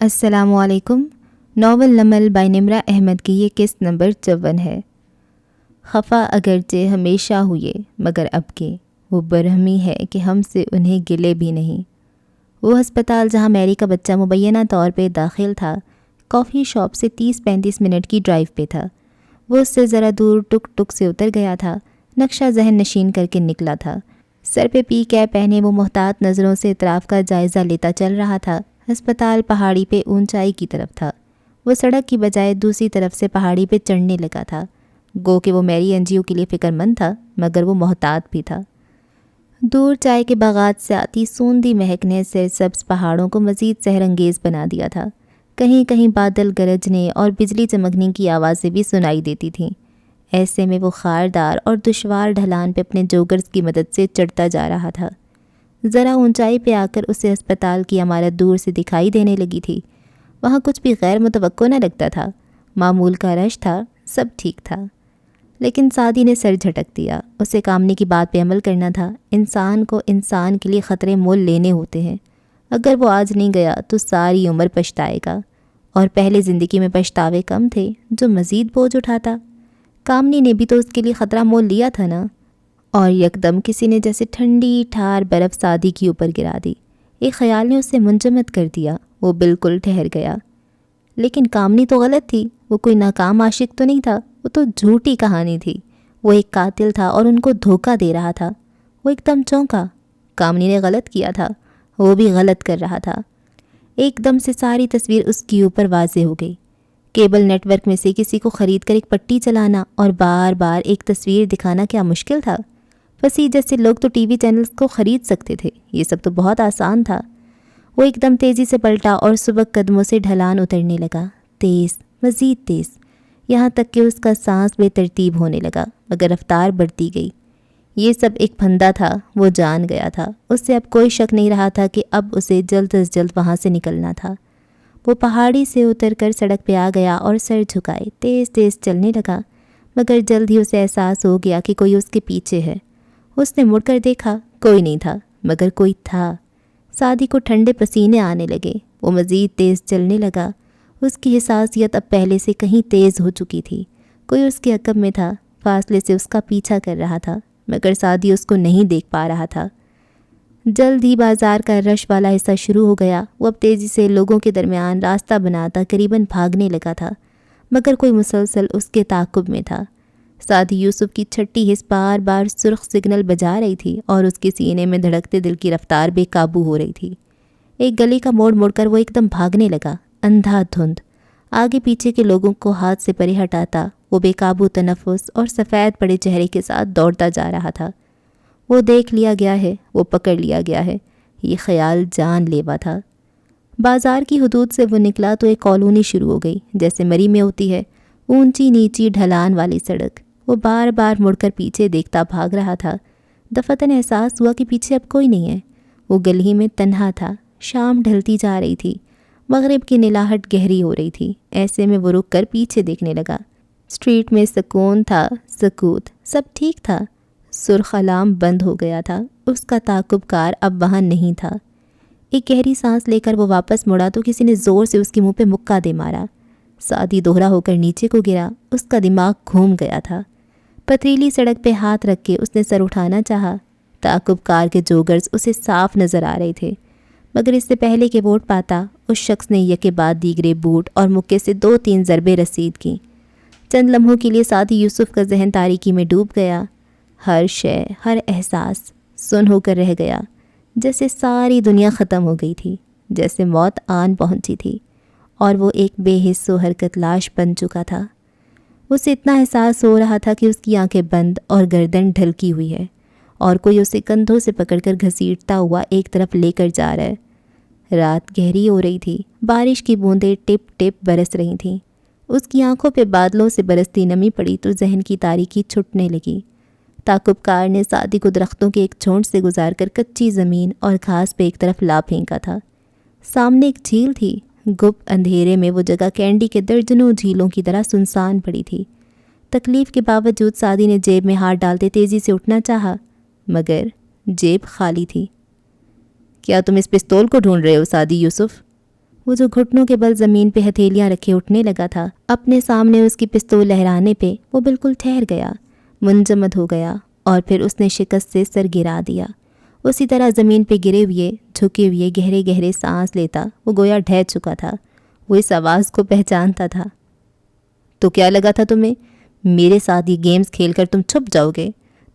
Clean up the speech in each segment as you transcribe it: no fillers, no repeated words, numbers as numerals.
السلام علیکم۔ Novel Naml by نمرہ احمد کی یہ قسط نمبر 54 ہے۔ خفا اگرچہ ہمیشہ ہوئے مگر اب کے وہ برہمی ہے کہ ہم سے انہیں گلے بھی نہیں۔ وہ ہسپتال جہاں میری کا بچہ مبینہ طور پہ داخل تھا کافی شاپ سے 30-35 منٹ کی ڈرائیو پہ تھا۔ وہ اس سے ذرا دور ٹک ٹک سے اتر گیا تھا، نقشہ ذہن نشین کر کے نکلا تھا۔ سر پہ پی کیپ پہنے وہ محتاط نظروں سے اطراف کا جائزہ لیتا چل رہا تھا۔ ہسپتال پہاڑی پہ اونچائی کی طرف تھا۔ وہ سڑک کی بجائے دوسری طرف سے پہاڑی پہ چڑھنے لگا تھا۔ گو کہ وہ میری انجیو کے لیے فکر مند تھا مگر وہ محتاط بھی تھا۔ دور چائے کے باغات سے آتی سوندھی مہک نے سرسبز پہاڑوں کو مزید سحر انگیز بنا دیا تھا۔ کہیں کہیں بادل گرجنے اور بجلی چمکنے کی آوازیں بھی سنائی دیتی تھیں۔ ایسے میں وہ خاردار اور دشوار ڈھلان پہ اپنے جوگرز کی مدد سے چڑھتا جا رہا تھا۔ ذرا اونچائی پہ آ کر اسے ہسپتال کی عمارت دور سے دکھائی دینے لگی تھی۔ وہاں کچھ بھی غیر متوقع نہ لگتا تھا، معمول کا رش تھا، سب ٹھیک تھا۔ لیکن سعدی نے سر جھٹک دیا۔ اسے کامنی کی بات پہ عمل کرنا تھا۔ انسان کو انسان کے لیے خطرے مول لینے ہوتے ہیں۔ اگر وہ آج نہیں گیا تو ساری عمر پچھتائے گا، اور پہلے زندگی میں پچھتاوے کم تھے جو مزید بوجھ اٹھاتا۔ کامنی نے بھی تو اس کے لیے خطرہ مول لیا تھا نا۔ اور یکدم کسی نے جیسے ٹھنڈی ٹھار برف سعدی کی اوپر گرا دی۔ ایک خیال نے اسے منجمد کر دیا۔ وہ بالکل ٹھہر گیا۔ لیکن کامنی تو غلط تھی۔ وہ کوئی ناکام عاشق تو نہیں تھا، وہ تو جھوٹی کہانی تھی۔ وہ ایک قاتل تھا اور ان کو دھوکہ دے رہا تھا۔ وہ ایک دم چونکا۔ کامنی نے غلط کیا تھا، وہ بھی غلط کر رہا تھا۔ ایک دم سے ساری تصویر اس کی اوپر واضح ہو گئی۔ کیبل نیٹ ورک میں سے کسی کو خرید کر ایک پٹی چلانا اور بار بار ایک تصویر دکھانا کیا مشکل تھا؟ فصیح جیسے لوگ تو ٹی وی چینلز کو خرید سکتے تھے، یہ سب تو بہت آسان تھا۔ وہ ایک دم تیزی سے پلٹا اور سبک قدموں سے ڈھلان اترنے لگا، تیز، مزید تیز، یہاں تک کہ اس کا سانس بے ترتیب ہونے لگا، مگر رفتار بڑھتی گئی۔ یہ سب ایک پھندا تھا، وہ جان گیا تھا۔ اس سے اب کوئی شک نہیں رہا تھا کہ اب اسے جلد از جلد وہاں سے نکلنا تھا۔ وہ پہاڑی سے اتر کر سڑک پہ آ گیا اور سر جھکائے تیز تیز چلنے لگا، مگر جلد ہی اسے احساس ہو گیا کہ کوئی اس کے پیچھے ہے۔ اس نے مڑ کر دیکھا، کوئی نہیں تھا، مگر کوئی تھا۔ سعدی کو ٹھنڈے پسینے آنے لگے۔ وہ مزید تیز چلنے لگا۔ اس کی حساسیت اب پہلے سے کہیں تیز ہو چکی تھی۔ کوئی اس کے عقب میں تھا، فاصلے سے اس کا پیچھا کر رہا تھا، مگر سعدی اس کو نہیں دیکھ پا رہا تھا۔ جلد ہی بازار کا رش والا حصہ شروع ہو گیا۔ وہ اب تیزی سے لوگوں کے درمیان راستہ بناتا قریباً بھاگنے لگا تھا، مگر کوئی مسلسل اس کے تعاقب میں تھا۔ سعدی یوسف کی چھٹی حس بار بار سرخ سگنل بجا رہی تھی اور اس کے سینے میں دھڑکتے دل کی رفتار بے قابو ہو رہی تھی۔ ایک گلی کا موڑ مڑ کر وہ ایک دم بھاگنے لگا، اندھا دھند۔ آگے پیچھے کے لوگوں کو ہاتھ سے پرے ہٹاتا وہ بے قابو تنفس اور سفید پڑے چہرے کے ساتھ دوڑتا جا رہا تھا۔ وہ دیکھ لیا گیا ہے، وہ پکڑ لیا گیا ہے، یہ خیال جان لیوا تھا۔ بازار کی حدود سے وہ نکلا تو ایک کالونی شروع ہو گئی، جیسے مری میں ہوتی ہے، اونچی نیچی ڈھلان والی سڑک۔ وہ بار بار مڑ کر پیچھے دیکھتا بھاگ رہا تھا۔ دفتن احساس ہوا کہ پیچھے اب کوئی نہیں ہے۔ وہ گلی میں تنہا تھا۔ شام ڈھلتی جا رہی تھی، مغرب کی نلاہٹ گہری ہو رہی تھی۔ ایسے میں وہ رک کر پیچھے دیکھنے لگا۔ اسٹریٹ میں سکون تھا، سکوت، سب ٹھیک تھا۔ سرخ علام بند ہو گیا تھا، اس کا تعاقب کار اب وہاں نہیں تھا۔ ایک گہری سانس لے کر وہ واپس مڑا تو کسی نے زور سے اس کے منہ پہ مکہ دے مارا۔ سعدی دوہرا ہو کر نیچے کو گرا، اس کا دماغ گھوم گیا تھا۔ پتریلی سڑک پہ ہاتھ رکھ کے اس نے سر اٹھانا چاہا۔ تعاقب کار کے جوگرز اسے صاف نظر آ رہے تھے، مگر اس سے پہلے کہ ووٹ پاتا اس شخص نے یکے بعد دیگرے بوٹ اور مکے سے 2-3 ضربیں رسید کیں۔ چند لمحوں کے لیے سعدی یوسف کا ذہن تاریکی میں ڈوب گیا۔ ہر شے، ہر احساس سن ہو کر رہ گیا، جیسے ساری دنیا ختم ہو گئی تھی، جیسے موت آن پہنچی تھی، اور وہ ایک بے حس و حرکت لاش بن چکا تھا۔ اسے اتنا احساس ہو رہا تھا کہ اس کی آنکھیں بند اور گردن ڈھلکی ہوئی ہے، اور کوئی اسے کندھوں سے پکڑ کر گھسیٹتا ہوا ایک طرف لے کر جا رہا ہے۔ رات گہری ہو رہی تھی، بارش کی بوندیں ٹپ ٹپ برس رہی تھیں۔ اس کی آنکھوں پہ بادلوں سے برستی نمی پڑی تو ذہن کی تاریکی چھٹنے لگی۔ تعاقب کار نے سعدی کو درختوں کے ایک جھونڈ سے گزار کر کچی زمین اور گھاس پہ ایک طرف لا پھینکا تھا۔ سامنے ایک جھیل تھی۔ گپ اندھیرے میں وہ جگہ کینڈی کے درجنوں جھیلوں کی طرح سنسان پڑی تھی۔ تکلیف کے باوجود سعدی نے جیب میں ہاتھ ڈالتے تیزی سے اٹھنا چاہا، مگر جیب خالی تھی۔ کیا تم اس پستول کو ڈھونڈ رہے ہو سعدی یوسف؟ وہ جو گھٹنوں کے بل زمین پہ ہتھیلیاں رکھے اٹھنے لگا تھا، اپنے سامنے اس کی پستول لہرانے پہ وہ بالکل ٹھہر گیا، منجمد ہو گیا، اور پھر اس نے شکست سے سر گرا دیا۔ اسی طرح زمین پہ گرے ہوئے، جھکے ہوئے گہرے گہرے سانس لیتا وہ گویا ڈھہ چکا تھا۔ وہ اس آواز کو پہچانتا تھا۔ تو کیا لگا تھا تمہیں؟ میرے ساتھ یہ گیمز کھیل کر تم چھپ جاؤ گے؟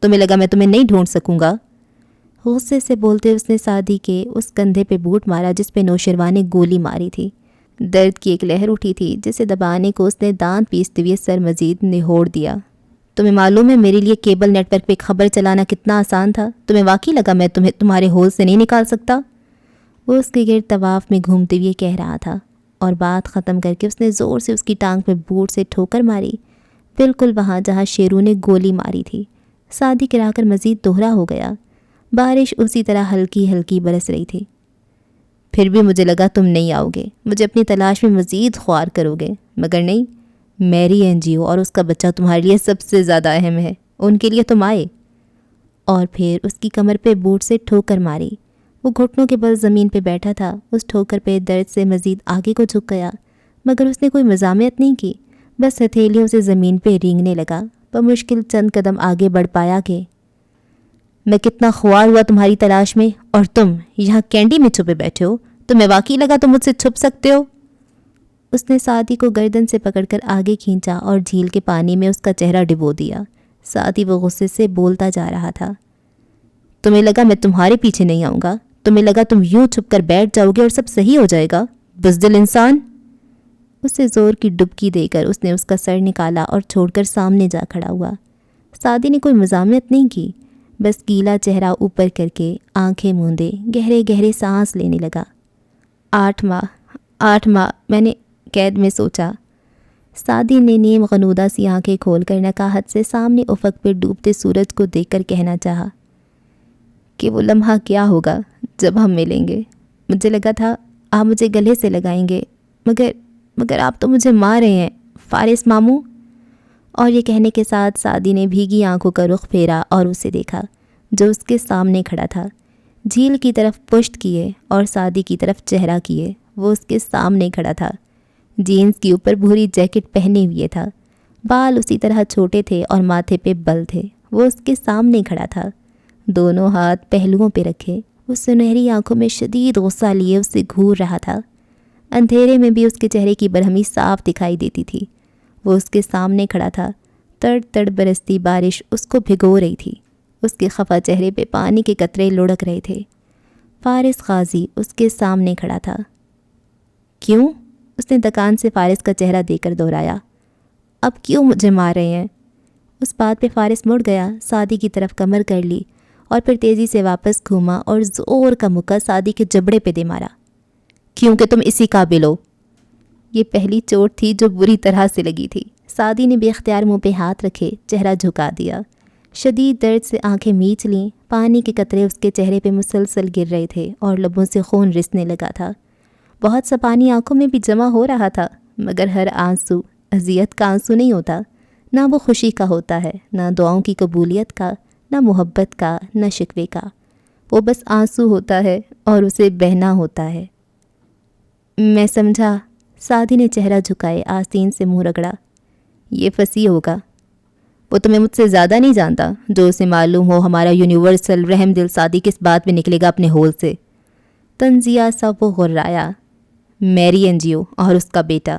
تمہیں لگا میں تمہیں نہیں ڈھونڈ سکوں گا؟ غصے سے بولتے اس نے سعدی کے اس کندھے پہ بوٹ مارا جس پہ نوشروان نے گولی ماری تھی۔ درد کی ایک لہر اٹھی تھی جسے دبانے کو اس نے دانت پیستے ہوئے سر مزید نہوڑ دیا۔ تمہیں معلوم ہے میرے لیے کیبل نیٹ ورک پہ خبر چلانا کتنا آسان تھا؟ تمہیں واقعی لگا میں تمہیں تمہارے ہول سے نہیں نکال سکتا؟ وہ اس کے گرد طواف میں گھومتے ہوئے کہہ رہا تھا، اور بات ختم کر کے اس نے زور سے اس کی ٹانگ پہ بوٹ سے ٹھوکر ماری، بالکل وہاں جہاں شیرو نے گولی ماری تھی۔ سعدی گرا کر مزید دوہرا ہو گیا۔ بارش اسی طرح ہلکی ہلکی برس رہی تھی۔ پھر بھی مجھے لگا تم نہیں آؤ گے، مجھے اپنی تلاش میں مزید خوار کرو گے، مگر نہیں، میری این جی او اور اس کا بچہ تمہارے لیے سب سے زیادہ اہم ہے، ان کے لیے تم آئے۔ اور پھر اس کی کمر پہ بوٹ سے ٹھوکر ماری۔ وہ گھٹنوں کے بل زمین پہ بیٹھا تھا، اس ٹھوکر پہ درد سے مزید آگے کو جھک گیا، مگر اس نے کوئی مزاحمت نہیں کی، بس ہتھیلیوں سے زمین پہ رینگنے لگا۔ بمشکل چند قدم آگے بڑھ پایا کہ میں کتنا خوار ہوا تمہاری تلاش میں، اور تم یہاں کینڈی میں چھپے بیٹھے ہو۔ تمہیں واقعی لگا تم مجھ سے چھپ سکتے ہو؟ اس نے سعدی کو گردن سے پکڑ کر آگے کھینچا اور جھیل کے پانی میں اس کا چہرہ ڈبو دیا۔ سعدی وہ غصے سے بولتا جا رہا تھا، تمہیں لگا میں تمہارے پیچھے نہیں آؤں گا؟ تمہیں لگا تم یوں چھپ کر بیٹھ جاؤ گے اور سب صحیح ہو جائے گا؟ بزدل انسان! اسے زور کی ڈبکی دے کر اس نے اس کا سر نکالا اور چھوڑ کر سامنے جا کھڑا ہوا۔ سعدی نے کوئی مزاحمت نہیں کی، بس گیلا چہرہ اوپر کر کے آنکھیں موندے گہرے گہرے سانس لینے لگا۔ 8 ماہ میں نے قید میں سوچا۔ سعدی نے نیم غنودہ سی آنکھیں کھول کر نقاہت سے سامنے افق پہ ڈوبتے سورج کو دیکھ کر کہنا چاہا کہ وہ لمحہ کیا ہوگا جب ہم ملیں گے۔ مجھے لگا تھا آپ مجھے گلے سے لگائیں گے، مگر آپ تو مجھے مار رہے ہیں فارس ماموں۔ اور یہ کہنے کے ساتھ سعدی نے بھیگی آنکھوں کا رخ پھیرا اور اسے دیکھا جو اس کے سامنے کھڑا تھا، جھیل کی طرف پشت کیے اور سعدی کی طرف چہرہ کیے۔ وہ اس کے سامنے کھڑا تھا، جینز کی اوپر بھوری جیکٹ پہنے ہوئے تھا، بال اسی طرح چھوٹے تھے اور ماتھے پہ بل تھے۔ وہ اس کے سامنے کھڑا تھا، دونوں ہاتھ پہلوؤں پہ رکھے، وہ سنہری آنکھوں میں شدید غصہ لیے اس سے گھور رہا تھا۔ اندھیرے میں بھی اس کے چہرے کی برہمی صاف دکھائی دیتی تھی۔ وہ اس کے سامنے کھڑا تھا، تڑ تڑ برستی بارش اس کو بھگو رہی تھی، اس کے خفا چہرے پہ پانی کے قطرے لڑک رہے تھے۔ فارس غازی اس کے سامنے کھڑا تھا۔ کیوں؟ اس نے دکان سے فارس کا چہرہ دے کر دہرایا۔ اب کیوں مجھے مار رہے ہیں؟ اس بات پہ فارس مڑ گیا، سعدی کی طرف کمر کر لی اور پھر تیزی سے واپس گھوما اور زور کا مکہ سعدی کے جبڑے پہ دے مارا۔ کیونکہ تم اسی قابل ہو۔ یہ پہلی چوٹ تھی جو بری طرح سے لگی تھی۔ سعدی نے بے اختیار منہ پہ ہاتھ رکھے چہرہ جھکا دیا، شدید درد سے آنکھیں میچ لیں۔ پانی کے قطرے اس کے چہرے پہ مسلسل گر رہے تھے اور لبوں سے خون رسنے لگا تھا۔ بہت سا پانی آنکھوں میں بھی جمع ہو رہا تھا، مگر ہر آنسو اذیت کا آنسو نہیں ہوتا، نہ وہ خوشی کا ہوتا ہے، نہ دعاؤں کی قبولیت کا، نہ محبت کا، نہ شکوے کا۔ وہ بس آنسو ہوتا ہے اور اسے بہنا ہوتا ہے۔ میں سمجھا۔ سعدی نے چہرہ جھکائے آستین سے منہ رگڑا۔ یہ فصیح ہوگا۔ وہ تمہیں مجھ سے زیادہ نہیں جانتا، جو اسے معلوم ہو ہمارا یونیورسل رحم دل سعدی کس بات میں نکلے گا اپنے ہول سے۔ تنزیہ سا وہ غرایا۔ میری این جی او اور اس کا بیٹا۔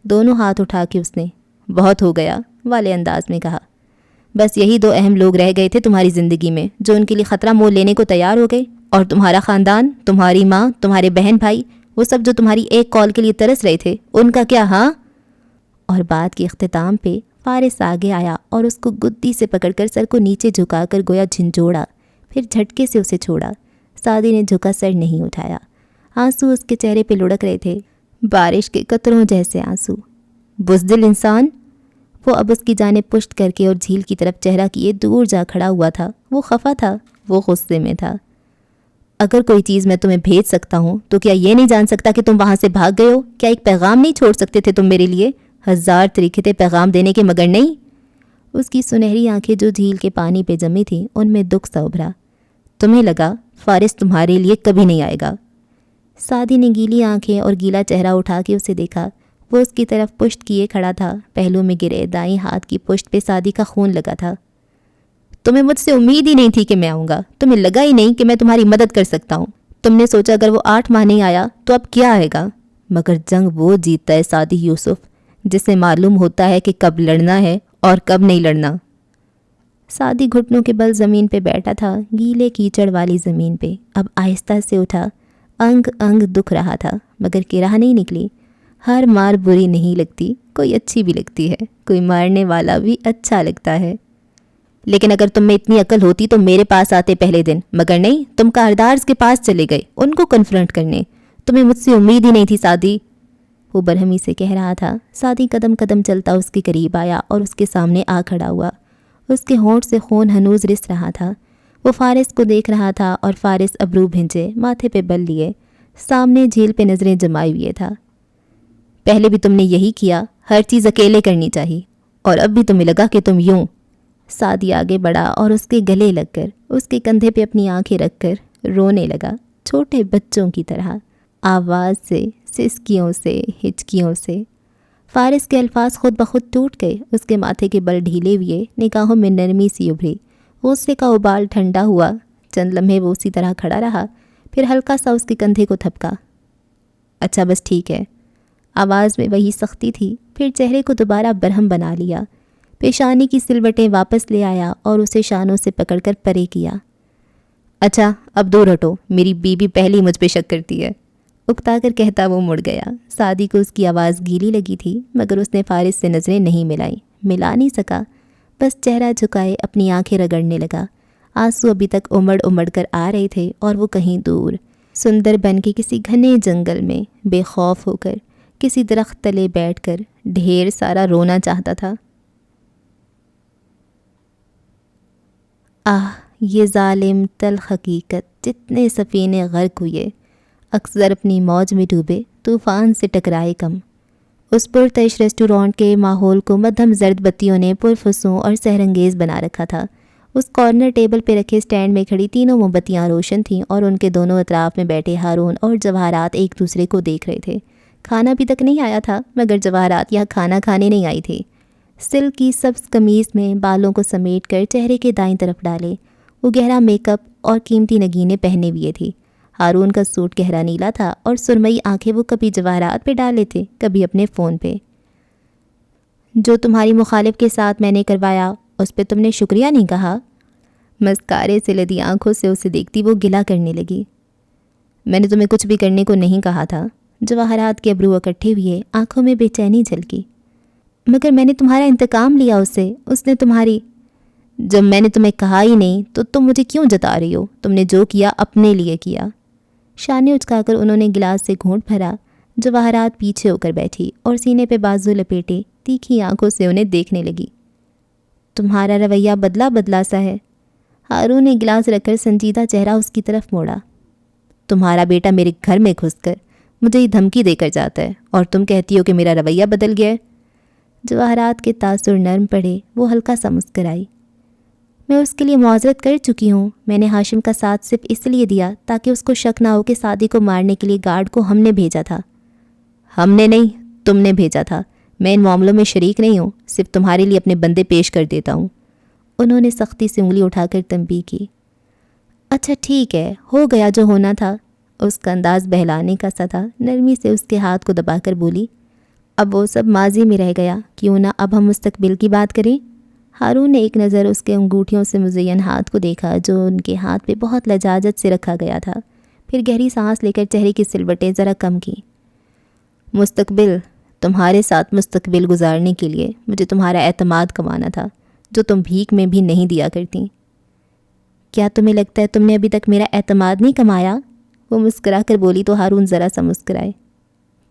دونوں ہاتھ اٹھا کے اس نے بہت ہو گیا والے انداز میں کہا۔ بس یہی 2 اہم لوگ رہ گئے تھے تمہاری زندگی میں جو ان کے لیے خطرہ مول لینے کو تیار ہو گئے، اور تمہارا خاندان، تمہاری ماں، تمہارے بہن بھائی، وہ سب جو تمہاری ایک کال کے لیے ترس رہے تھے، ان کا کیا؟ ہاں؟ اور بات کے اختتام پہ فارس آگے آیا اور اس کو گدی سے پکڑ کر سر کو نیچے جھکا کر گویا جھنجھوڑا، پھر جھٹکے سے اسے چھوڑا۔ سعدی نے جھکا سر نہیں اٹھایا۔ آنسو اس کے چہرے پہ لڑک رہے تھے، بارش کے قطروں جیسے آنسو۔ بزدل انسان! وہ اب اس کی جانب پشت کر کے اور جھیل کی طرف چہرہ کیے دور جا کھڑا ہوا تھا۔ وہ خفا تھا، وہ غصے میں تھا۔ اگر کوئی چیز میں تمہیں بھیج سکتا ہوں تو کیا یہ نہیں جان سکتا کہ تم وہاں سے بھاگ گئے ہو؟ کیا ایک پیغام نہیں چھوڑ سکتے تھے تم میرے لیے؟ 1000 طریقے تھے پیغام دینے کے، مگر نہیں۔ اس کی سنہری آنکھیں جو جھیل کے پانی پہ جمی تھیں ان میں دکھ سا ابھرا۔ تمہیں لگا فارس تمہارے لیے کبھی نہیں آئے گا۔ سعدی نے گیلی آنکھیں اور گیلا چہرہ اٹھا کے اسے دیکھا۔ وہ اس کی طرف پشت کیے کھڑا تھا، پہلو میں گرے دائیں ہاتھ کی پشت پہ سعدی کا خون لگا تھا۔ تمہیں مجھ سے امید ہی نہیں تھی کہ میں آؤں گا، تمہیں لگا ہی نہیں کہ میں تمہاری مدد کر سکتا ہوں۔ تم نے سوچا اگر وہ 8 ماہ نہیں آیا تو اب کیا آئے گا؟ مگر جنگ وہ جیتتا ہے سعدی یوسف جسے معلوم ہوتا ہے کہ کب لڑنا ہے اور کب نہیں لڑنا۔ سعدی گھٹنوں کے بل زمین پہ بیٹھا تھا، گیلے کیچڑ والی زمین پہ۔ اب آہستہ سے اٹھا، انگ انگ دکھ رہا تھا مگر کرہ نہیں نکلی۔ ہر مار بری نہیں لگتی، کوئی اچھی بھی لگتی ہے، کوئی مارنے والا بھی اچھا لگتا ہے۔ لیکن اگر تم میں اتنی عقل ہوتی تو میرے پاس آتے پہلے دن، مگر نہیں، تم کاردارز کے پاس چلے گئے ان کو کنفرنٹ کرنے۔ تمہیں مجھ سے امید ہی نہیں تھی سعدی، وہ برہمی سے کہہ رہا تھا۔ سعدی قدم قدم چلتا اس کے قریب آیا اور اس کے سامنے آ کھڑا ہوا۔ اس کے ہونٹ سے خون ہنوز رس رہا تھا۔ وہ فارس کو دیکھ رہا تھا اور فارس ابرو بھنجے، ماتھے پہ بل لیے، سامنے جھیل پہ نظریں جمائے ہوئے تھا۔ پہلے بھی تم نے یہی کیا، ہر چیز اکیلے کرنی چاہیے، اور اب بھی تمہیں لگا کہ تم یوں۔ سعدی آگے بڑھا اور اس کے گلے لگ کر، اس کے کندھے پہ اپنی آنکھیں رکھ کر رونے لگا، چھوٹے بچوں کی طرح، آواز سے، سسکیوں سے، ہچکیوں سے۔ فارس کے الفاظ خود بخود ٹوٹ گئے، اس کے ماتھے کے بل ڈھیلے ہوئے، نگاہوں میں نرمی سی ابھری۔ غصے کا ابال ٹھنڈا ہوا، چند لمحے وہ اسی طرح کھڑا رہا، پھر ہلکا سا اس کے کندھے کو تھپکا۔ اچھا بس ٹھیک ہے۔ آواز میں وہی سختی تھی، پھر چہرے کو دوبارہ برہم بنا لیا، پیشانی کی سلوٹیں واپس لے آیا اور اسے شانوں سے پکڑ کر پرے کیا۔ اچھا اب دور ہٹو، میری بیوی پہلی مجھ پہ شک کرتی ہے، اکتا کر کہتا وہ مڑ گیا۔ سعدی کو اس کی آواز گیلی لگی تھی مگر اس نے فارس سے نظریں نہیں ملائیں، ملا نہیں سکا، بس چہرہ جھکائے اپنی آنکھیں رگڑنے لگا۔ آنسو ابھی تک امڑ امڑ کر آ رہے تھے اور وہ کہیں دور سندر بن کے کسی گھنے جنگل میں بے خوف ہو کر کسی درخت تلے بیٹھ کر ڈھیر سارا رونا چاہتا تھا۔ آہ یہ ظالم تلخ حقیقت، جتنے سفینے غرق ہوئے اکثر اپنی موج میں ڈوبے، طوفان سے ٹکرائے کم۔ اس پرتش ریسٹورانٹ کے ماحول کو مدھم زرد بتیوں نے پرفسوں اور سحرانگیز بنا رکھا تھا۔ اس کارنر ٹیبل پہ رکھے سٹینڈ میں کھڑی تینوں موم بتیاں روشن تھیں اور ان کے دونوں اطراف میں بیٹھے ہارون اور جواہرات ایک دوسرے کو دیکھ رہے تھے۔ کھانا بھی تک نہیں آیا تھا مگر جواہرات یہاں کھانا کھانے نہیں آئی تھی۔ سلک کی سبز قمیض میں بالوں کو سمیٹ کر چہرے کے دائیں طرف ڈالے، وہ گہرا میک اپ اور قیمتی نگینیں پہنے ہوئے تھی۔ ہارون کا سوٹ گہرا نیلا تھا اور سرمئی آنکھیں وہ کبھی جواہرات پہ ڈال لیتے، کبھی اپنے فون پہ۔ جو تمہاری مخالف کے ساتھ میں نے کروایا اس پہ تم نے شکریہ نہیں کہا؟ مسکارے سے لدی آنکھوں سے اسے دیکھتی وہ گلا کرنے لگی۔ میں نے تمہیں کچھ بھی کرنے کو نہیں کہا تھا۔ جواہرات کے ابرو اکٹھے ہوئے، آنکھوں میں بے چینی جھلکی۔ مگر میں نے تمہارا انتقام لیا اس نے تمہاری… جب میں نے تمہیں کہا ہی نہیں تو تم مجھے کیوں جتا رہی ہو؟ تم نے جو کیا اپنے لیے کیا۔ شانے اچکا کر انہوں نے گلاس سے گھونٹ بھرا۔ جواہرات پیچھے ہو کر بیٹھی اور سینے پہ بازو لپیٹے تیکھی آنکھوں سے انہیں دیکھنے لگی۔ تمہارا رویہ بدلا بدلا سا ہے۔ ہارون نے گلاس رکھ کر سنجیدہ چہرہ اس کی طرف موڑا۔ تمہارا بیٹا میرے گھر میں گھس کر مجھے یہ دھمکی دے کر جاتا ہے اور تم کہتی ہو کہ میرا رویہ بدل گیا ہے۔ جواہرات کے تاثر نرم پڑے، وہ ہلکا سا مسکرائی۔ میں اس کے لیے معذرت کر چکی ہوں۔ میں نے ہاشم کا ساتھ صرف اس لیے دیا تاکہ اس کو شک نہ ہو کہ سعدی کو مارنے کے لیے گارڈ کو ہم نے بھیجا تھا۔ ہم نے نہیں، تم نے بھیجا تھا۔ میں ان معاملوں میں شریک نہیں ہوں، صرف تمہارے لیے اپنے بندے پیش کر دیتا ہوں۔ انہوں نے سختی سے انگلی اٹھا کر تنبیہ کی۔ اچھا ٹھیک ہے، ہو گیا جو ہونا تھا۔ اس کا انداز بہلانے کا سا تھا، نرمی سے اس کے ہاتھ کو دبا کر بولی۔ اب وہ سب ماضی میں رہ گیا، کیوں نہ اب ہم مستقبل کی بات کریں؟ ہارون نے ایک نظر اس کے انگوٹھیوں سے مزین ہاتھ کو دیکھا جو ان کے ہاتھ پہ بہت لجاجت سے رکھا گیا تھا، پھر گہری سانس لے کر چہرے کی سلوٹیں ذرا کم کی۔ مستقبل، تمہارے ساتھ مستقبل گزارنے کے لیے مجھے تمہارا اعتماد کمانا تھا، جو تم بھیک میں بھی نہیں دیا کرتی۔ کیا تمہیں لگتا ہے تم نے ابھی تک میرا اعتماد نہیں کمایا؟ وہ مسکرا کر بولی تو ہارون ذرا سا مسکرائے۔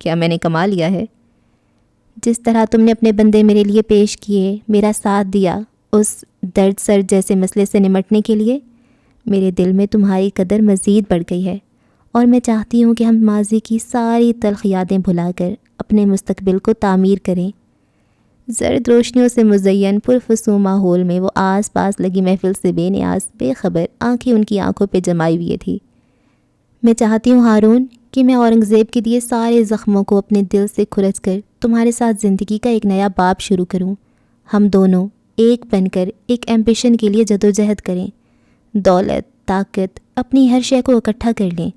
کیا میں نے کما لیا ہے؟ جس طرح تم نے اپنے بندے میرے لیے پیش کیے، میرا ساتھ دیا اس درد سر جیسے مسئلے سے نمٹنے کے لیے، میرے دل میں تمہاری قدر مزید بڑھ گئی ہے، اور میں چاہتی ہوں کہ ہم ماضی کی ساری تلخ یادیں بھلا کر اپنے مستقبل کو تعمیر کریں۔ زرد روشنیوں سے مزین پرفسوں ماحول میں وہ آس پاس لگی محفل سے بے نیاز، بے خبر آنکھیں ان کی آنکھوں پہ جمائی ہوئی تھی۔ میں چاہتی ہوں ہارون کہ میں اورنگزیب کے دیے سارے زخموں کو اپنے دل سے کھرچ کر تمہارے ساتھ زندگی کا ایک نیا باب شروع کروں. ہم دونوں ایک بن کر ایک ایمبیشن کے لیے جدوجہد کریں. دولت، طاقت، اپنی ہر شے کو اکٹھا کر لیں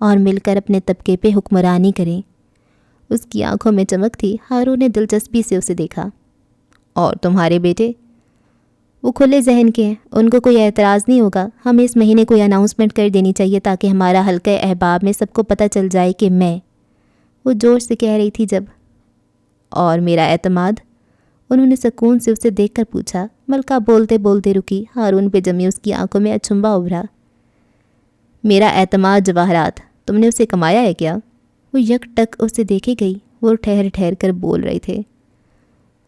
اور مل کر اپنے طبقے پہ حکمرانی کریں. اس کی آنکھوں میں چمک تھی. ہارون نے دلچسپی سے اسے دیکھا. اور تمہارے بیٹے؟ وہ کھلے ذہن کے ہیں، ان کو کوئی اعتراض نہیں ہوگا. ہمیں اس مہینے کوئی اناؤنسمنٹ کر دینی چاہیے تاکہ ہمارا حلقہ احباب میں سب کو پتہ چل جائے کہ میں. وہ جوش سے کہہ رہی تھی جب. اور میرا اعتماد؟ انہوں نے سکون سے اسے دیکھ کر پوچھا. ملکہ بولتے بولتے رکی. ہارون پہ جمی اس کی آنکھوں میں اچنبھا ابھرا. میرا اعتماد جواہرات، تم نے اسے کمایا ہے کیا؟ وہ یک ٹک اسے دیکھے گئی. وہ ٹھہر ٹھہر کر بول رہے تھے.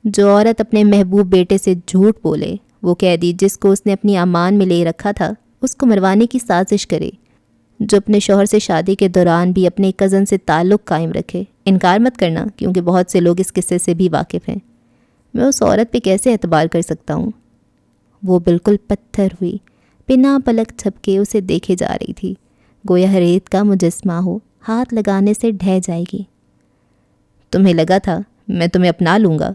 جو عورت اپنے محبوب بیٹے سے جھوٹ بولے، وہ قیدی جس کو اس نے اپنی امان میں لے رکھا تھا اس کو مروانے کی سازش کرے، جو اپنے شوہر سے شادی کے دوران بھی اپنے کزن سے تعلق قائم رکھے. انکار مت کرنا کیونکہ بہت سے لوگ اس قصے سے بھی واقف ہیں. میں اس عورت پہ کیسے اعتبار کر سکتا ہوں؟ وہ بالکل پتھر ہوئی، بنا پلک جھپکے اسے دیکھے جا رہی تھی، گویا ریت کا مجسمہ ہو، ہاتھ لگانے سے ڈھہ جائے گی. تمہیں لگا تھا میں تمہیں اپنا لوں گا؟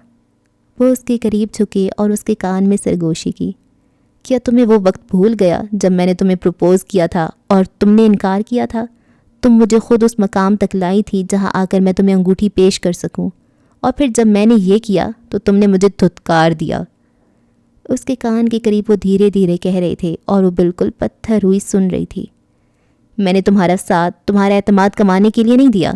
وہ اس کے قریب جھکے اور اس کے کان میں سرگوشی کی. کیا تمہیں وہ وقت بھول گیا جب میں نے تمہیں پروپوز کیا تھا اور تم نے انکار کیا تھا؟ تم مجھے خود اس مقام تک لائی تھی جہاں آ کر میں تمہیں انگوٹھی پیش کر سکوں، اور پھر جب میں نے یہ کیا تو تم نے مجھے دھتکار دیا. اس کے کان کے قریب وہ دھیرے دھیرے کہہ رہے تھے اور وہ بالکل پتھر ہوئی سن رہی تھی. میں نے تمہارا ساتھ، تمہارا اعتماد کمانے کے لیے نہیں دیا،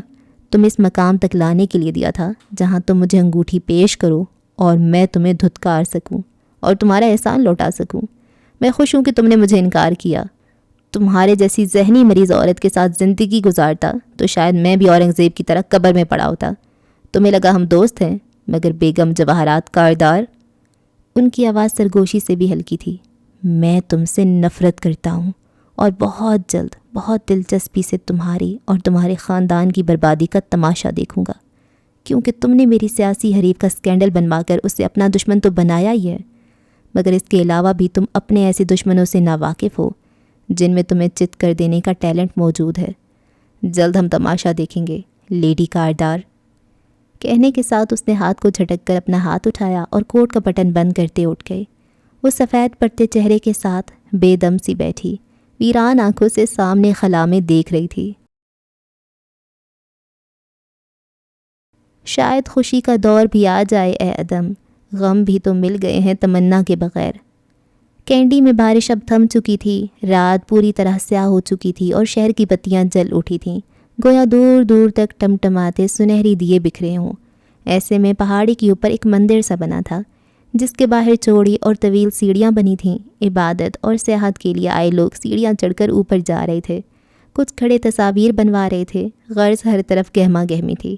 تم اس مقام تک لانے کے لیے دیا تھا جہاں تم مجھے انگوٹھی پیش کرو اور میں تمہیں دھتکار سکوں اور تمہارا احسان لوٹا سکوں. میں خوش ہوں کہ تم نے مجھے انکار کیا. تمہارے جیسی ذہنی مریض عورت کے ساتھ زندگی گزارتا تو شاید میں بھی اورنگزیب کی طرح قبر میں پڑا ہوتا. تمہیں لگا ہم دوست ہیں، مگر بیگم جواہرات کاردار. ان کی آواز سرگوشی سے بھی ہلکی تھی. میں تم سے نفرت کرتا ہوں اور بہت جلد بہت دلچسپی سے تمہاری اور تمہارے خاندان کی بربادی کا تماشا دیکھوں گا، کیونکہ تم نے میری سیاسی حریف کا اسکینڈل بنوا کر اسے اپنا دشمن تو بنایا ہی ہے، مگر اس کے علاوہ بھی تم اپنے ایسے دشمنوں سے ناواقف ہو جن میں تمہیں چت کر دینے کا ٹیلنٹ موجود ہے. جلد ہم تماشا دیکھیں گے لیڈی کاردار. کہنے کے ساتھ اس نے ہاتھ کو جھٹک کر اپنا ہاتھ اٹھایا اور کوٹ کا بٹن بند کرتے اٹھ گئے. وہ سفید پڑتے چہرے کے ساتھ بے دم سی بیٹھی، ویران آنکھوں سے سامنے خلا میں دیکھ رہی تھی. شاید خوشی کا دور بھی آ جائے اے عدم، غم بھی تو مل گئے ہیں تمنا کے بغیر. کینڈی میں بارش اب تھم چکی تھی. رات پوری طرح سیاہ ہو چکی تھی اور شہر کی بتیاں جل اٹھی تھیں، گویا دور دور تک ٹمٹماتے سنہری دیے بکھرے ہوں. ایسے میں پہاڑی کے اوپر ایک مندر سا بنا تھا جس کے باہر چوڑی اور طویل سیڑھیاں بنی تھیں. عبادت اور سیاحت کے لیے آئے لوگ سیڑھیاں چڑھ کر اوپر جا رہے تھے. کچھ کھڑے تصاویر بنوا رہے تھے. غرض ہر طرف گہما گہمی تھی.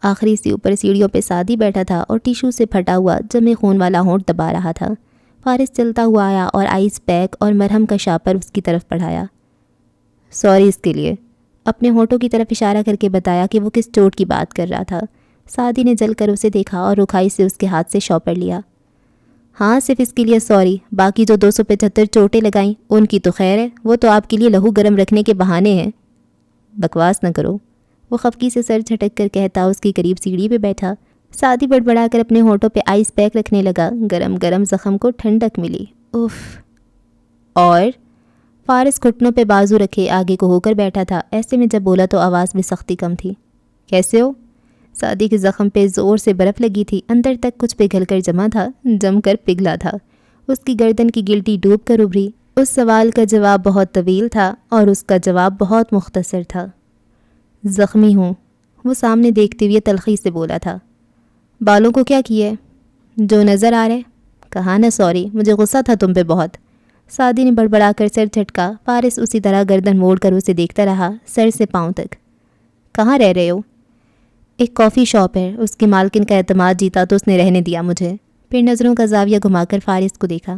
آخری سے اوپر سیڑھیوں پہ سادی بیٹھا تھا اور ٹیشو سے پھٹا ہوا جمے خون والا ہونٹ دبا رہا تھا. فارس چلتا ہوا آیا اور آئس پیک اور مرہم کا شاپر اس کی طرف پڑھایا. سوری اس کے لیے. اپنے ہونٹوں کی طرف اشارہ کر کے بتایا کہ وہ کس چوٹ کی بات کر رہا تھا. سادی نے جل کر اسے دیکھا اور رکھائی سے اس کے ہاتھ سے شاپر لیا. ہاں صرف اس کے لیے سوری، باقی جو 275 چوٹیں لگائیں ان کی تو خیر ہے، وہ تو آپ کے لیے لہو گرم رکھنے کے بہانے ہیں. بکواس نہ کرو، وہ خفقی سے سر جھٹک کر کہتا اس کے قریب سیڑھی پہ بیٹھا. سادی بڑبڑا کر اپنے ہونٹوں پہ آئس پیک رکھنے لگا. گرم گرم زخم کو ٹھنڈک ملی. اف. اور فارس گھٹنوں پہ بازو رکھے آگے کو ہو کر بیٹھا تھا. ایسے میں جب بولا تو آواز میں سختی کم تھی. کیسے ہو؟ سادی کے زخم پہ زور سے برف لگی تھی. اندر تک کچھ پگھل کر جمع تھا، جم کر پگھلا تھا. اس کی گردن کی گلٹی ڈوب کر ابھری. اس سوال کا جواب بہت طویل تھا اور اس کا جواب بہت مختصر تھا. زخمی ہوں، وہ سامنے دیکھتے ہوئے تلخی سے بولا تھا. بالوں کو کیا کیے؟ جو نظر آ رہے. کہا نا سوری، مجھے غصہ تھا تم پہ بہت. سادی نے بڑبڑا کر سر جھٹکا. فارس اسی طرح گردن موڑ کر اسے دیکھتا رہا سر سے پاؤں تک. کہاں رہ رہے ہو؟ ایک کافی شاپ ہے، اس کی مالکن کا اعتماد جیتا تو اس نے رہنے دیا مجھے. پھر نظروں کا زاویہ گھما کر فارس کو دیکھا.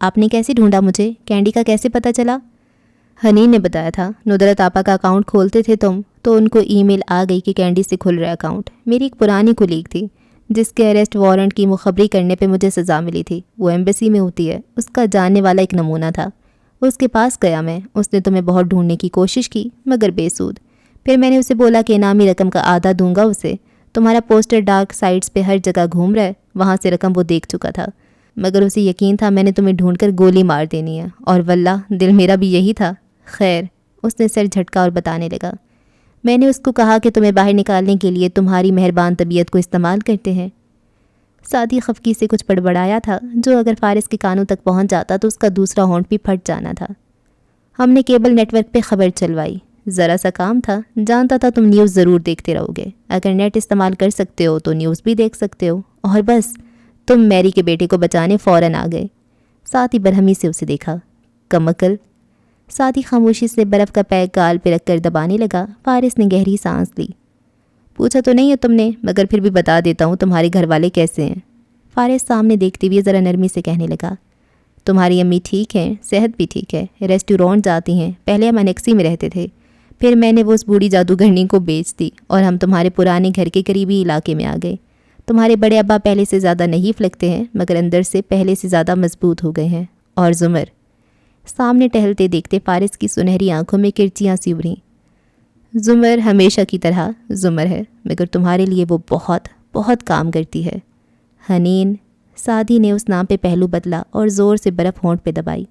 آپ نے کیسے ڈھونڈا مجھے؟ کینڈی کا کیسے پتہ چلا؟ حنین نے بتایا تھا. ندرت آپا کا اکاؤنٹ کھولتے تھے تم تو ان کو ای میل آ گئی کہ کینڈی سے کھل رہا اکاؤنٹ. میری ایک پرانی کولیگ تھی جس کے اریسٹ وارنٹ کی مخبری کرنے پہ مجھے سزا ملی تھی. وہ ایمبیسی میں ہوتی ہے. اس کا جاننے والا ایک نمونہ تھا. اس کے پاس گیا میں. اس نے تمہیں بہت ڈھونڈنے کی کوشش کی مگر بے سود. پھر میں نے اسے بولا کہ انعامی رقم کا آدھا دوں گا اسے. تمہارا پوسٹر ڈارک سائٹس پہ ہر جگہ گھوم رہا ہے, وہاں سے رقم وہ دیکھ چکا تھا, مگر اسے یقین تھا میں نے تمہیں ڈھونڈ کر گولی مار دینی ہے, اور واللہ دل میرا بھی یہی تھا. خیر, اس نے سر جھٹکا اور بتانے لگا, میں نے اس کو کہا کہ تمہیں باہر نکالنے کے لیے تمہاری مہربان طبیعت کو استعمال کرتے ہیں. سعدی خفگی سے کچھ بڑبڑایا تھا جو اگر فارس کے کانوں تک پہنچ جاتا تو اس کا دوسرا ہونٹ بھی پھٹ جانا تھا. ہم نے کیبل نیٹ ورک پہ خبر چلوائی, ذرا سا کام تھا, جانتا تھا تم نیوز ضرور دیکھتے رہو گے, اگر نیٹ استعمال کر سکتے ہو تو نیوز بھی دیکھ سکتے ہو, اور بس تم میری کے بیٹے کو بچانے فوراً آ گئے. ساتھ ہی برہمی سے اسے دیکھا. کمعقل. ساتھ ہی خاموشی سے برف کا پیک گال پہ رکھ کر دبانے لگا. فارس نے گہری سانس لی. پوچھا تو نہیں ہے تم نے, مگر پھر بھی بتا دیتا ہوں تمہارے گھر والے کیسے ہیں. فارس سامنے دیکھتے ہوئے ذرا نرمی سے کہنے لگا, تمہاری امی ٹھیک ہیں, صحت بھی ٹھیک ہے, ریسٹورانٹ جاتی ہیں, پہلے ہم انیکسی میں رہتے تھے, پھر میں نے وہ اس بوڑھی جادوگرنی کو بیچ دی اور ہم تمہارے پرانے گھر کے قریبی علاقے میں آ گئے. تمہارے بڑے ابا پہلے سے زیادہ نہیں لگتے ہیں, مگر اندر سے پہلے سے زیادہ مضبوط ہو گئے ہیں. اور زمر. سامنے ٹہلتے دیکھتے فارس کی سنہری آنکھوں میں کرچیاں سی ابھریں. زمر ہمیشہ کی طرح زمر ہے, مگر تمہارے لیے وہ بہت بہت کام کرتی ہے. حنین. سعدی نے اس نام پہ پہلو بدلا اور زور سے برف ہونٹ پہ دبائی.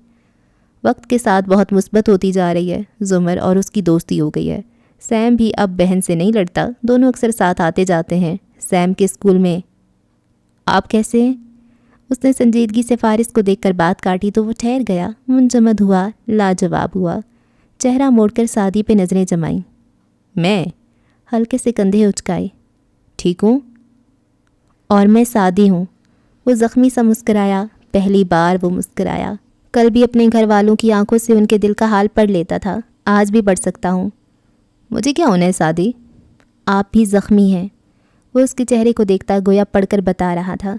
وقت کے ساتھ بہت مثبت ہوتی جا رہی ہے. زمر اور اس کی دوستی ہو گئی ہے. سیم بھی اب بہن سے نہیں لڑتا, دونوں اکثر ساتھ آتے جاتے ہیں. سیم کے اسکول میں. آپ کیسے ہیں؟ اس نے سنجیدگی سے فارس کو دیکھ کر بات کاٹی تو وہ ٹھہر گیا, منجمد ہوا, لاجواب ہوا. چہرہ موڑ کر سعدی پہ نظریں جمائیں. میں ہلکے سے کندھے اچکائے. ٹھیک ہوں. اور میں سعدی ہوں. وہ زخمی سا مسکرایا. پہلی بار وہ مسکرایا. کل بھی اپنے گھر والوں کی آنکھوں سے ان کے دل کا حال پڑھ لیتا تھا, آج بھی پڑھ سکتا ہوں. مجھے کیا ہونا ہے سعدی؟ آپ بھی زخمی ہیں. وہ اس کے چہرے کو دیکھتا گویا پڑھ کر بتا رہا تھا.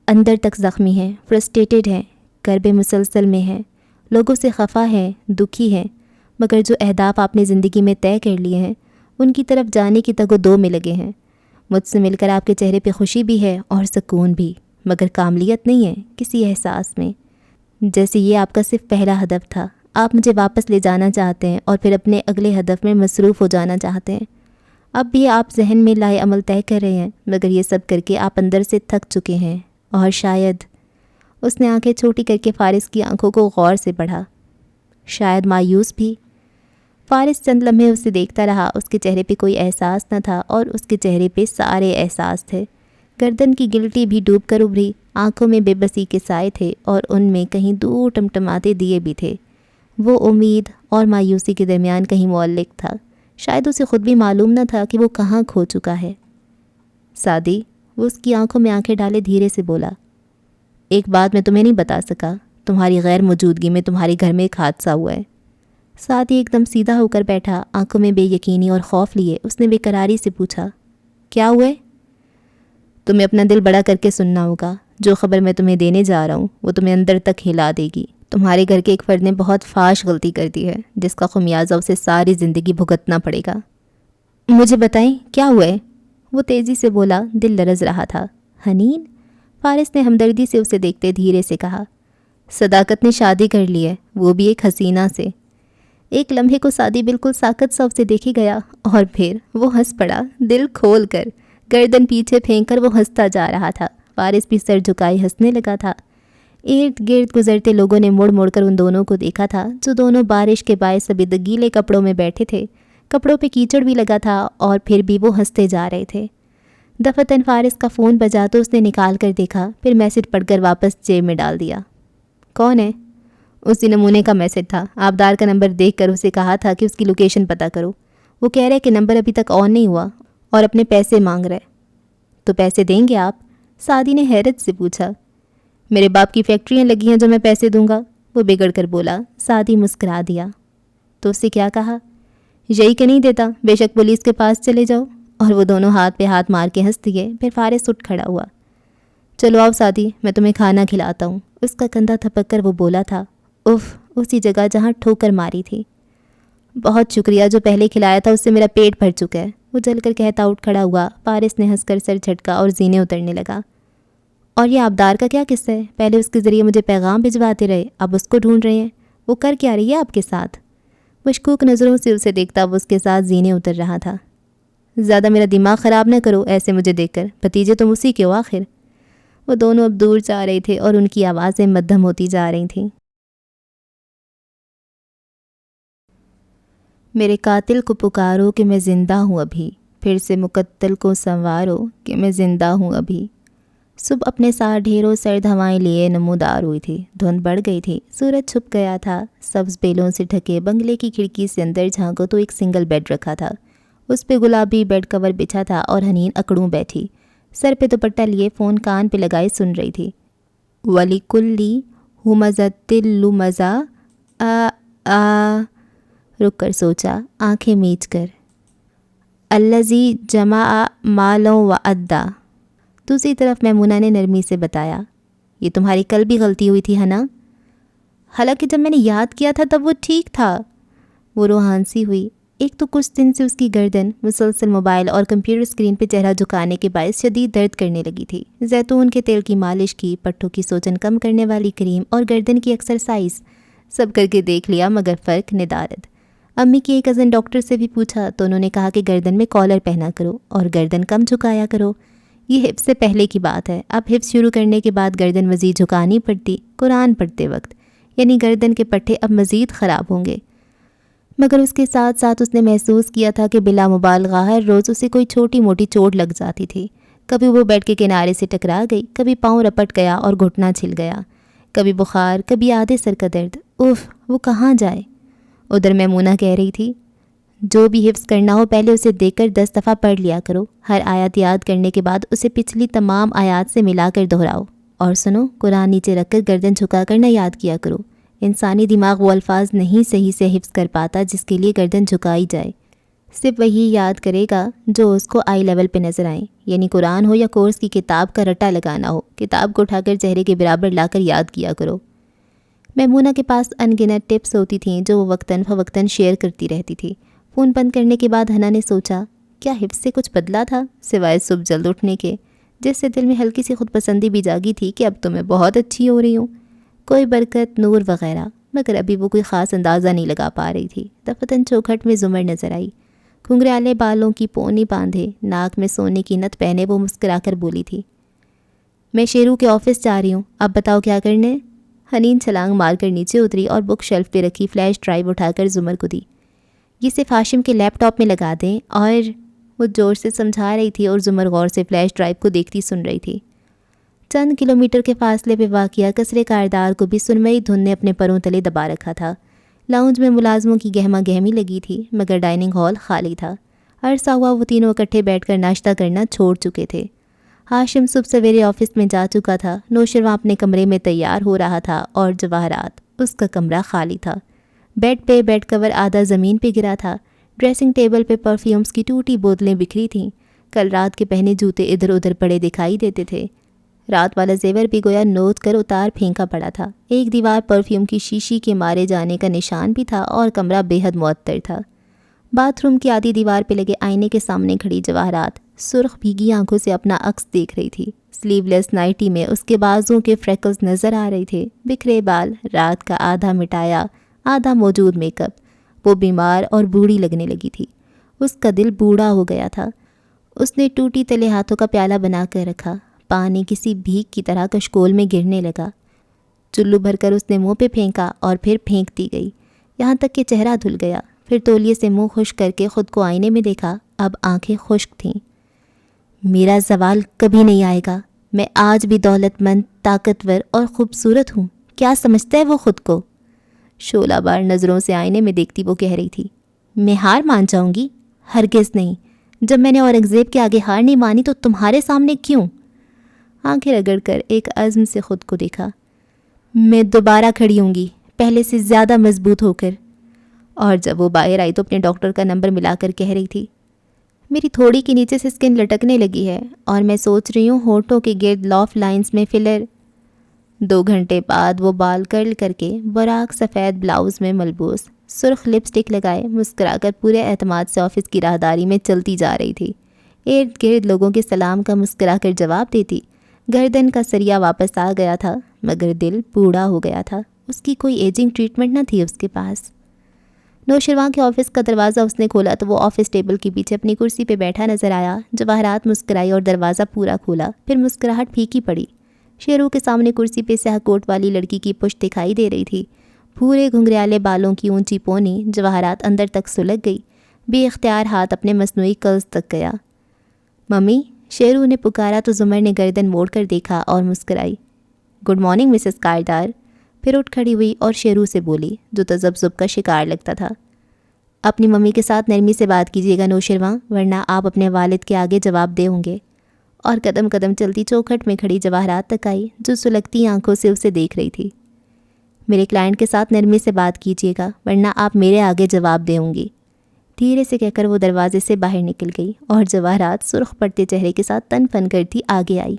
اندر تک زخمی ہیں, فرسٹریٹڈ ہیں, کربے مسلسل میں ہیں, لوگوں سے خفا ہیں, دکھی ہیں, مگر جو اہداف آپ نے زندگی میں طے کر لیے ہیں ان کی طرف جانے کی تگ و دو میں لگے ہیں. مجھ سے مل کر آپ کے چہرے پہ خوشی بھی ہے اور سکون بھی, مگر کاملیت نہیں ہے کسی احساس میں. جیسے یہ آپ کا صرف پہلا ہدف تھا, آپ مجھے واپس لے جانا چاہتے ہیں اور پھر اپنے اگلے ہدف میں مصروف ہو جانا چاہتے ہیں. اب بھی آپ ذہن میں لائے عمل طے کر رہے ہیں, مگر یہ سب کر کے آپ اندر سے تھک چکے ہیں. اور شاید. اس نے آنکھیں چھوٹی کر کے فارس کی آنکھوں کو غور سے پڑھا. شاید مایوس بھی. فارس چند لمحے اسے دیکھتا رہا. اس کے چہرے پہ کوئی احساس نہ تھا اور اس کے چہرے پہ سارے احساس تھے. گردن کی گلٹی بھی ڈوب کر ابھری, آنکھوں میں بے بسی کے سائے تھے اور ان میں کہیں دور ٹمٹماتے دیے بھی تھے. وہ امید اور مایوسی کے درمیان کہیں معلق تھا. شاید اسے خود بھی معلوم نہ تھا کہ وہ کہاں کھو چکا ہے. سعدی. وہ اس کی آنکھوں میں آنکھیں ڈالے دھیرے سے بولا, ایک بات میں تمہیں نہیں بتا سکا, تمہاری غیر موجودگی میں تمہارے گھر میں ایک حادثہ ہوا ہے. سعدی ایک دم سیدھا ہو کر بیٹھا, آنکھوں میں بے یقینی اور خوف لیے اس نے بے قراری سے پوچھا, کیا ہوا ہے؟ تمہیں اپنا دل بڑا کر کے سننا ہوگا. جو خبر میں تمہیں دینے جا رہا ہوں وہ تمہیں اندر تک ہلا دے گی. تمہارے گھر کے ایک فرد نے بہت فاش غلطی کر دی ہے, جس کا خمیازہ اسے ساری زندگی بھگتنا پڑے گا. مجھے بتائیں کیا ہوا ہے؟ وہ تیزی سے بولا, دل لرز رہا تھا. حنین. فارس نے ہمدردی سے اسے دیکھتے دھیرے سے کہا, صداقت نے شادی کر لی ہے, وہ بھی ایک حسینہ سے. ایک لمحے کو سعدی بالکل ساکت سا اسے دیکھی گیا اور پھر وہ ہنس پڑا, دل کھول کر. گردن پیچھے پھینک کر وہ ہنستا جا رہا تھا. فارس بھی سر جھکائے ہنسنے لگا تھا. ارد گرد گزرتے لوگوں نے مڑ مڑ کر ان دونوں کو دیکھا تھا, جو دونوں بارش کے باعث ابھی گیلے کپڑوں میں بیٹھے تھے. کپڑوں پہ کیچڑ بھی لگا تھا اور پھر بھی وہ ہنستے جا رہے تھے. دفتن فارس کا فون بجا تو اس نے نکال کر دیکھا, پھر میسج پڑھ کر واپس جیب میں ڈال دیا. کون ہے؟ اسی نمونے کا میسج تھا. آبدار کا نمبر دیکھ کر اسے کہا تھا کہ اس کی لوکیشن پتہ کرو. وہ کہہ رہے کہ نمبر ابھی تک آن نہیں ہوا اور اپنے پیسے مانگ رہے. تو پیسے دیں گے آپ؟ سعدی نے حیرت سے پوچھا. میرے باپ کی فیکٹریاں لگی ہیں جو میں پیسے دوں گا, وہ بگڑ کر بولا. سعدی مسکرا دیا. تو اس سے کیا کہا؟ یہی کہ نہیں دیتا, بے شک پولیس کے پاس چلے جاؤ. اور وہ دونوں ہاتھ پہ ہاتھ مار کے ہنس دیے. پھر فارس اٹھ کھڑا ہوا. چلو آؤ سعدی, میں تمہیں کھانا کھلاتا ہوں. اس کا کندھا تھپک کر وہ بولا تھا. اف, اسی جگہ جہاں ٹھوکر ماری تھی. بہت شکریہ, جو پہلے کھلایا تھا اس سے میرا پیٹ بھر چکا ہے, وہ جل کر کہتا اٹھ کھڑا ہوا. فارس نے ہنس کر سر جھٹکا اور زینے اترنے لگا. اور یہ آبدار کا کیا قصہ ہے؟ پہلے اس کے ذریعے مجھے پیغام بھجواتے رہے, اب اس کو ڈھونڈ رہے ہیں. وہ کر کیا رہی ہے آپ کے ساتھ؟ مشکوک نظروں سے اسے دیکھتا وہ اس کے ساتھ زینے اتر رہا تھا۔ زیادہ میرا دماغ خراب نہ کرو ایسے مجھے دیکھ کر، بھتیجے تم اسی کے ہو آخر۔ وہ دونوں اب دور جا رہے تھے اور ان کی آوازیں مدھم ہوتی جا رہی تھیں۔ میرے قاتل کو پکارو کہ میں زندہ ہوں ابھی، پھر سے مقتل کو سنوارو کہ میں زندہ ہوں ابھی۔ صبح اپنے ساتھ ڈھیروں سرد ہوائیں لیے نمودار ہوئی تھی، دھند بڑھ گئی تھی، سورج چھپ گیا تھا۔ سبز بیلوں سے ڈھکے بنگلے کی کھڑکی سے اندر جھانکو تو ایک سنگل بیڈ رکھا تھا، اس پہ گلابی بیڈ کور بچھا تھا اور حنین اکڑوں بیٹھی، سر پہ دوپٹہ لیے فون کان پہ لگائے سن رہی تھی۔ ولی کلی ہمزۃ لمزہ آ رک کر سوچا، آنکھیں میچ کر، الذی جمع مالوں و عدہ۔ دوسری طرف میمونہ نے نرمی سے بتایا، یہ تمہاری کل بھی غلطی ہوئی تھی ہے نا؟ حالانکہ جب میں نے یاد کیا تھا تب وہ ٹھیک تھا۔ وہ روحان سی ہوئی، ایک تو کچھ دن سے اس کی گردن مسلسل موبائل اور کمپیوٹر اسکرین پہ چہرہ جھکانے کے باعث شدید درد کرنے لگی تھی۔ زیتون کے تیل کی مالش کی، پٹھوں کی سوجن کم کرنے والی کریم اور گردن کی ایکسرسائز سب کر کے دیکھ لیا مگر فرق ندارد۔ امی کی ایک کزن ڈاکٹر سے بھی پوچھا تو انہوں نے کہا کہ گردن میں کالر پہنا کرو اور گردن کم جھکایا کرو۔ یہ حفظ سے پہلے کی بات ہے، اب حفظ شروع کرنے کے بعد گردن مزید جھکانی پڑتی قرآن پڑھتے وقت، یعنی گردن کے پٹھے اب مزید خراب ہوں گے۔ مگر اس کے ساتھ ساتھ اس نے محسوس کیا تھا کہ بلا مبالغہ ہر روز اسے کوئی چھوٹی موٹی چوٹ لگ جاتی تھی۔ کبھی وہ بیڈ کے کنارے سے ٹکرا گئی، کبھی پاؤں رپٹ گیا اور گھٹنا چھل گیا، کبھی بخار، کبھی آدھے سر کا درد۔ اوف، وہ کہاں جائے؟ ادھر میمونہ کہہ رہی تھی، جو بھی حفظ کرنا ہو پہلے اسے دیکھ کر 10 دفعہ پڑھ لیا کرو، ہر آیت یاد کرنے کے بعد اسے پچھلی تمام آیات سے ملا کر دہراؤ، اور سنو، قرآن نیچے رکھ کر گردن جھکا کر نہ یاد کیا کرو۔ انسانی دماغ وہ الفاظ نہیں صحیح سے حفظ کر پاتا جس کے لیے گردن جھکائی جائے، صرف وہی یاد کرے گا جو اس کو آئی لیول پہ نظر آئیں، یعنی قرآن ہو یا کورس کی کتاب کا رٹا لگانا ہو، کتاب کو اٹھا کر چہرے کے برابر لا کر یاد کیا کرو۔ میمونہ کے پاس ان گنت ٹپس ہوتی تھیں جو وہ وقتاً فوقتاً شیئر کرتی رہتی تھی۔ فون بند کرنے کے بعد حنا نے سوچا، کیا حفظ سے کچھ بدلا تھا سوائے صبح جلد اٹھنے کے، جس سے دل میں ہلکی سی خود پسندی بھی جاگی تھی کہ اب تو میں بہت اچھی ہو رہی ہوں، کوئی برکت، نور وغیرہ، مگر ابھی وہ کوئی خاص اندازہ نہیں لگا پا رہی تھی۔ دفتن چوکھٹ میں زمر نظر آئی، گھنگریالے بالوں کی پونی باندھے، ناک میں سونے کی نت پہنے وہ مسکرا کر بولی تھی، میں شیرو کے آفس جا رہی ہوں، اب بتاؤ کیا کرنے؟ حنین چھلانگ مار کر نیچے اتری اور بک شیلف پہ رکھی فلیش ڈرائیو اٹھا کر زمر کو دی، یہ صرف ہاشم کے لیپ ٹاپ میں لگا دیں، اور وہ زور سے سمجھا رہی تھی اور زمر غور سے فلیش ڈرائیو کو دیکھتی سن رہی تھی۔ چند کلومیٹر کے فاصلے پہ واقعہ کسرے کاردار کو بھی سرمئی دھن نے اپنے پروں تلے دبا رکھا تھا۔ لاؤنج میں ملازموں کی گہما گہمی لگی تھی مگر ڈائننگ ہال خالی تھا۔ عرصہ ہوا وہ تینوں اکٹھے بیٹھ کر ناشتہ کرنا چھوڑ چکے تھے۔ ہاشم صبح سویرے آفس میں جا چکا تھا، نوشرواں اپنے کمرے میں تیار ہو رہا تھا اور جواہرات، اس کا کمرہ خالی تھا۔ بیڈ پہ بیڈ کور آدھا زمین پہ گرا تھا، ڈریسنگ ٹیبل پہ پرفیومز کی ٹوٹی بوتلیں بکھری تھیں، کل رات کے پہنے جوتے ادھر ادھر پڑے دکھائی دیتے تھے، رات والا زیور بھی گویا نوچ کر اتار پھینکا پڑا تھا۔ ایک دیوار پرفیوم کی شیشی کے مارے جانے کا نشان بھی تھا اور کمرہ بے حد معطر تھا۔ باتھ روم کی آدھی دیوار پہ لگے آئینے کے سامنے کھڑی جواہرات سرخ بھیگی آنکھوں سے اپنا عکس دیکھ رہی تھی۔ سلیو لیس نائٹی میں اس کے بازوں کے فریکلز نظر آ رہے تھے، بکھرے بال، رات کا آدھا مٹایا آدھا موجود میک اپ۔ وہ بیمار اور بوڑھی لگنے لگی تھی، اس کا دل بوڑھا ہو گیا تھا۔ اس نے ٹوٹی تلے ہاتھوں کا پیالہ بنا کر رکھا، پانی کسی بھیگ کی طرح کشکول میں گرنے لگا، چلو بھر کر اس نے منہ پہ پھینکا اور پھر پھینک دی گئی، یہاں تک کہ چہرہ دھل گیا۔ پھر تولیے سے منہ خشک کر کے خود کو آئینے میں دیکھا، اب آنکھیں خشک تھیں۔ میرا زوال کبھی نہیں آئے گا، میں آج بھی دولت مند، طاقتور اور خوبصورت ہوں، کیا سمجھتا ہے وہ خود کو؟ شعلہ بار نظروں سے آئینے میں دیکھتی وہ کہہ رہی تھی، میں ہار مان جاؤں گی؟ ہرگز نہیں، جب میں نے اورنگزیب کے آگے ہار نہیں مانی تو تمہارے سامنے کیوں؟ آنکھیں رگڑ کر ایک عزم سے خود کو دیکھا، میں دوبارہ کھڑی ہوں گی، پہلے سے زیادہ مضبوط ہو کر۔ اور جب وہ باہر آئی تو اپنے ڈاکٹر کا نمبر ملا کر کہہ رہی تھی، میری تھوڑی کے نیچے سے سکن لٹکنے لگی ہے اور میں سوچ رہی ہوں ہونٹوں کے گرد لاف لائنز میں فلر۔ 2 گھنٹے بعد وہ بال کرل کر کے براق سفید بلاؤز میں ملبوس، سرخ لپسٹک لگائے، مسکرا کر پورے اعتماد سے آفس کی راہداری میں چلتی جا رہی تھی۔ ارد گرد لوگوں کے سلام کا مسکرا کر جواب دیتی۔ گردن کا سریا واپس آ گیا تھا مگر دل بوڑھا ہو گیا تھا، اس کی کوئی ایجنگ ٹریٹمنٹ نہ تھی اس کے پاس۔ نوشرواں کے آفس کا دروازہ اس نے کھولا تو وہ آفس ٹیبل کے پیچھے اپنی کرسی پہ بیٹھا نظر آیا۔ جواہرات مسکرائی اور دروازہ پورا کھولا، پھر مسکراہٹ پھیکی پڑی۔ شیرو کے سامنے کرسی پہ سیاہ کوٹ والی لڑکی کی پشت دکھائی دے رہی تھی، پورے گھنگریالے بالوں کی اونچی پونی۔ جواہرات اندر تک سلگ گئی، بے اختیار ہاتھ اپنے مصنوعی قرض تک گیا۔ ممی، شیرو نے پکارا تو زمر نے گردن موڑ کر دیکھا اور مسکرائی۔ Good morning Mrs Kardar. پھر اٹھ کھڑی ہوئی اور شیرو سے بولی جو تذبذب کا شکار لگتا تھا، اپنی ممی کے ساتھ نرمی سے بات کیجیے گا نوشرواں، ورنہ آپ اپنے والد کے آگے جواب دہ ہوں گے۔ اور قدم قدم چلتی چوکھٹ میں کھڑی جواہرات تک آئی، جو سلگتی آنکھوں سے اسے دیکھ رہی تھی۔ میرے کلائنٹ کے ساتھ نرمی سے بات کیجیے گا، ورنہ آپ میرے آگے جواب دے ہوں گی، دھیرے سے کہہ کر وہ دروازے سے باہر نکل گئی اور جواہرات سرخ پڑتے چہرے کے ساتھ تن فن کرتی آگے آئی۔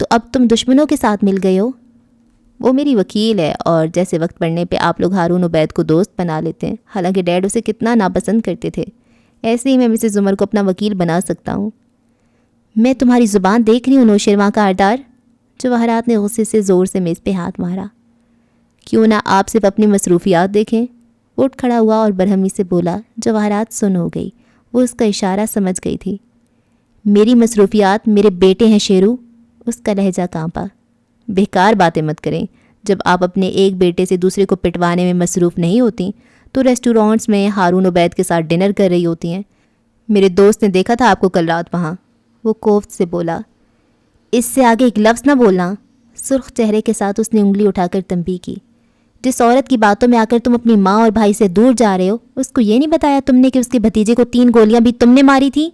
تو اب تم دشمنوں کے ساتھ مل گئے ہو؟ وہ میری وکیل ہے، اور جیسے وقت پڑنے پہ آپ لوگ ہارون عبید کو دوست بنا لیتے ہیں، حالانکہ ڈیڈ اسے کتنا ناپسند کرتے تھے، ایسے ہی میں مسز عمر کو اپنا وکیل بنا سکتا ہوں۔ میں تمہاری زبان دیکھ رہی ہوں نوشرواں کارڈار۔ جواہرات نے غصے سے زور سے میز پہ ہاتھ مارا۔ کیوں نہ آپ صرف اپنی مصروفیات دیکھیں؟ اٹھ کھڑا ہوا اور برہمی سے بولا۔ جواہرات سن ہو گئی، وہ اس کا اشارہ سمجھ گئی تھی۔ میری مصروفیات میرے بیٹے ہیں شیرو، اس کا لہجہ کانپا۔ بیکار باتیں مت کریں، جب آپ اپنے ایک بیٹے سے دوسرے کو پٹوانے میں مصروف نہیں ہوتی تو ریسٹورانٹس میں ہارون عبید کے ساتھ ڈنر کر رہی ہوتی ہیں۔ میرے دوست نے دیکھا تھا آپ کو کل رات وہاں، وہ کوفت سے بولا۔ اس سے آگے ایک لفظ نہ بولنا، سرخ چہرے کے ساتھ اس نے انگلی اٹھا کر تنبیہ کی۔ جس عورت کی باتوں میں آ کر تم اپنی ماں اور بھائی سے دور جا رہے ہو، اس کو یہ نہیں بتایا تم نے کہ اس کے بھتیجے کو 3 گولیاں بھی تم نے ماری تھی؟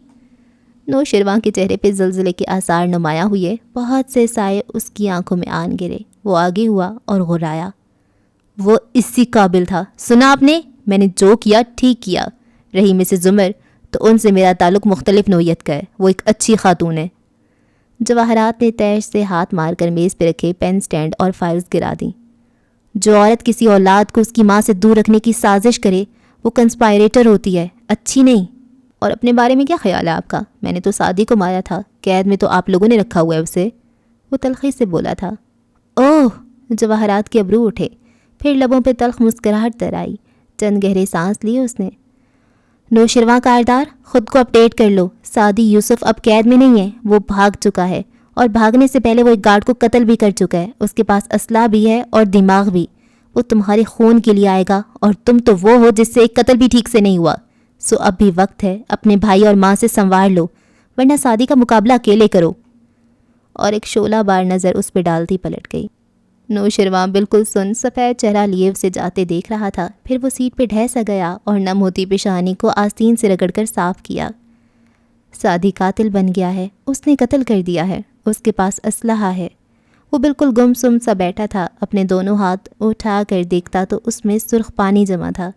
نوشرواں کے چہرے پہ زلزلے کے آثار نمایاں ہوئے، بہت سے سائے اس کی آنکھوں میں آن گرے۔ وہ آگے ہوا اور غرایا۔ وہ اسی قابل تھا، سنا آپ نے؟ میں نے جو کیا ٹھیک کیا۔ رہی مسز عمر تو ان سے میرا تعلق مختلف نوعیت کا ہے، وہ ایک اچھی خاتون ہے۔ جواہرات نے تیش سے ہاتھ مار کر میز پہ رکھے پین سٹینڈ اور فائلز گرا دیں۔ جو عورت کسی اولاد کو اس کی ماں سے دور رکھنے کی سازش کرے وہ کنسپائریٹر ہوتی ہے، اچھی نہیں۔ اور اپنے بارے میں کیا خیال ہے آپ کا؟ میں نے تو سعدی کو مارا تھا، قید میں تو آپ لوگوں نے رکھا ہوا ہے اسے، وہ تلخی سے بولا تھا۔ اوہ! جواہرات کے ابرو اٹھے، پھر لبوں پہ تلخ مسکراہٹ در آئی، چند گہرے سانس لیے اس نے۔ نوشرواں کارڈار، خود کو اپڈیٹ کر لو، سعدی یوسف اب قید میں نہیں ہے، وہ بھاگ چکا ہے، اور بھاگنے سے پہلے وہ ایک گارڈ کو قتل بھی کر چکا ہے۔ اس کے پاس اسلحہ بھی ہے اور دماغ بھی، وہ تمہارے خون کے لیے آئے گا، اور تم تو وہ ہو جس سے ایک قتل بھی ٹھیک سے نہیں ہوا۔ سو اب بھی وقت ہے، اپنے بھائی اور ماں سے سنوار لو، ورنہ سعدی کا مقابلہ اکیلے کرو۔ اور ایک شعلہ بار نظر اس پہ ڈالتی پلٹ گئی۔ نوشرواں بالکل سن سفید چہرہ لیے اسے جاتے دیکھ رہا تھا، پھر وہ سیٹ پہ ڈھہ سا گیا اور نم ہوتی پیشانی کو آستین سے رگڑ کر صاف کیا۔ سعدی قاتل بن گیا ہے، اس نے قتل کر دیا ہے، اس کے پاس اسلحہ ہے۔ وہ بالکل گم سم سا بیٹھا تھا، اپنے دونوں ہاتھ اٹھا کر دیکھتا تو اس میں سرخ پانی جمع تھا۔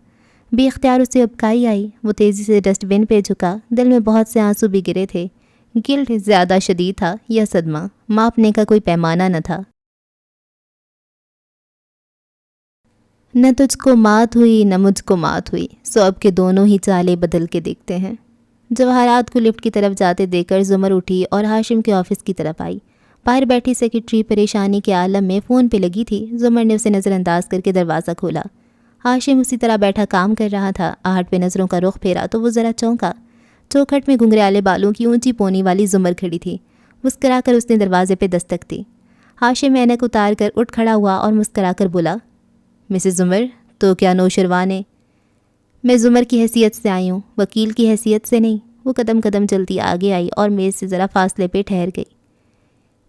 بے اختیار اسے ابکائی آئی، وہ تیزی سے ڈسٹ بن پہ جھکا، دل میں بہت سے آنسو بھی گرے تھے۔ گلٹ زیادہ شدید تھا یا صدمہ، ماپنے کا کوئی پیمانہ نہ تھا۔ نہ تجھ کو مات ہوئی نہ مجھ کو مات ہوئی، سو اب کے دونوں ہی چالیں بدل کے دیکھتے ہیں۔ جواہرات کو لفٹ کی طرف جاتے دیکھ کر زمر اٹھی اور ہاشم کے آفس کی طرف آئی۔ باہر بیٹھی سیکرٹری پریشانی کے عالم میں فون پہ لگی تھی۔ زمر نے اسے نظر انداز کر کے دروازہ کھولا۔ ہاشم اسی طرح بیٹھا کام کر رہا تھا۔ آہٹ پہ نظروں کا رخ پھیرا تو وہ ذرا چونکا۔ چوکھٹ میں گھنگریالے بالوں کی اونچی پونی والی زمر کھڑی تھی۔ مسکرا کر اس نے دروازے پہ دستک دی۔ ہاشم اینک اتار کر اٹھ کھڑا ہوا اور مسکرا کر بولا، مسز زمر، تو کیا نوشرواں نے؟ میں زمر کی حیثیت سے آئی ہوں، وکیل کی حیثیت سے نہیں۔ وہ قدم قدم چلتی آگے آئی اور میز سے ذرا فاصلے پہ ٹھہر گئی۔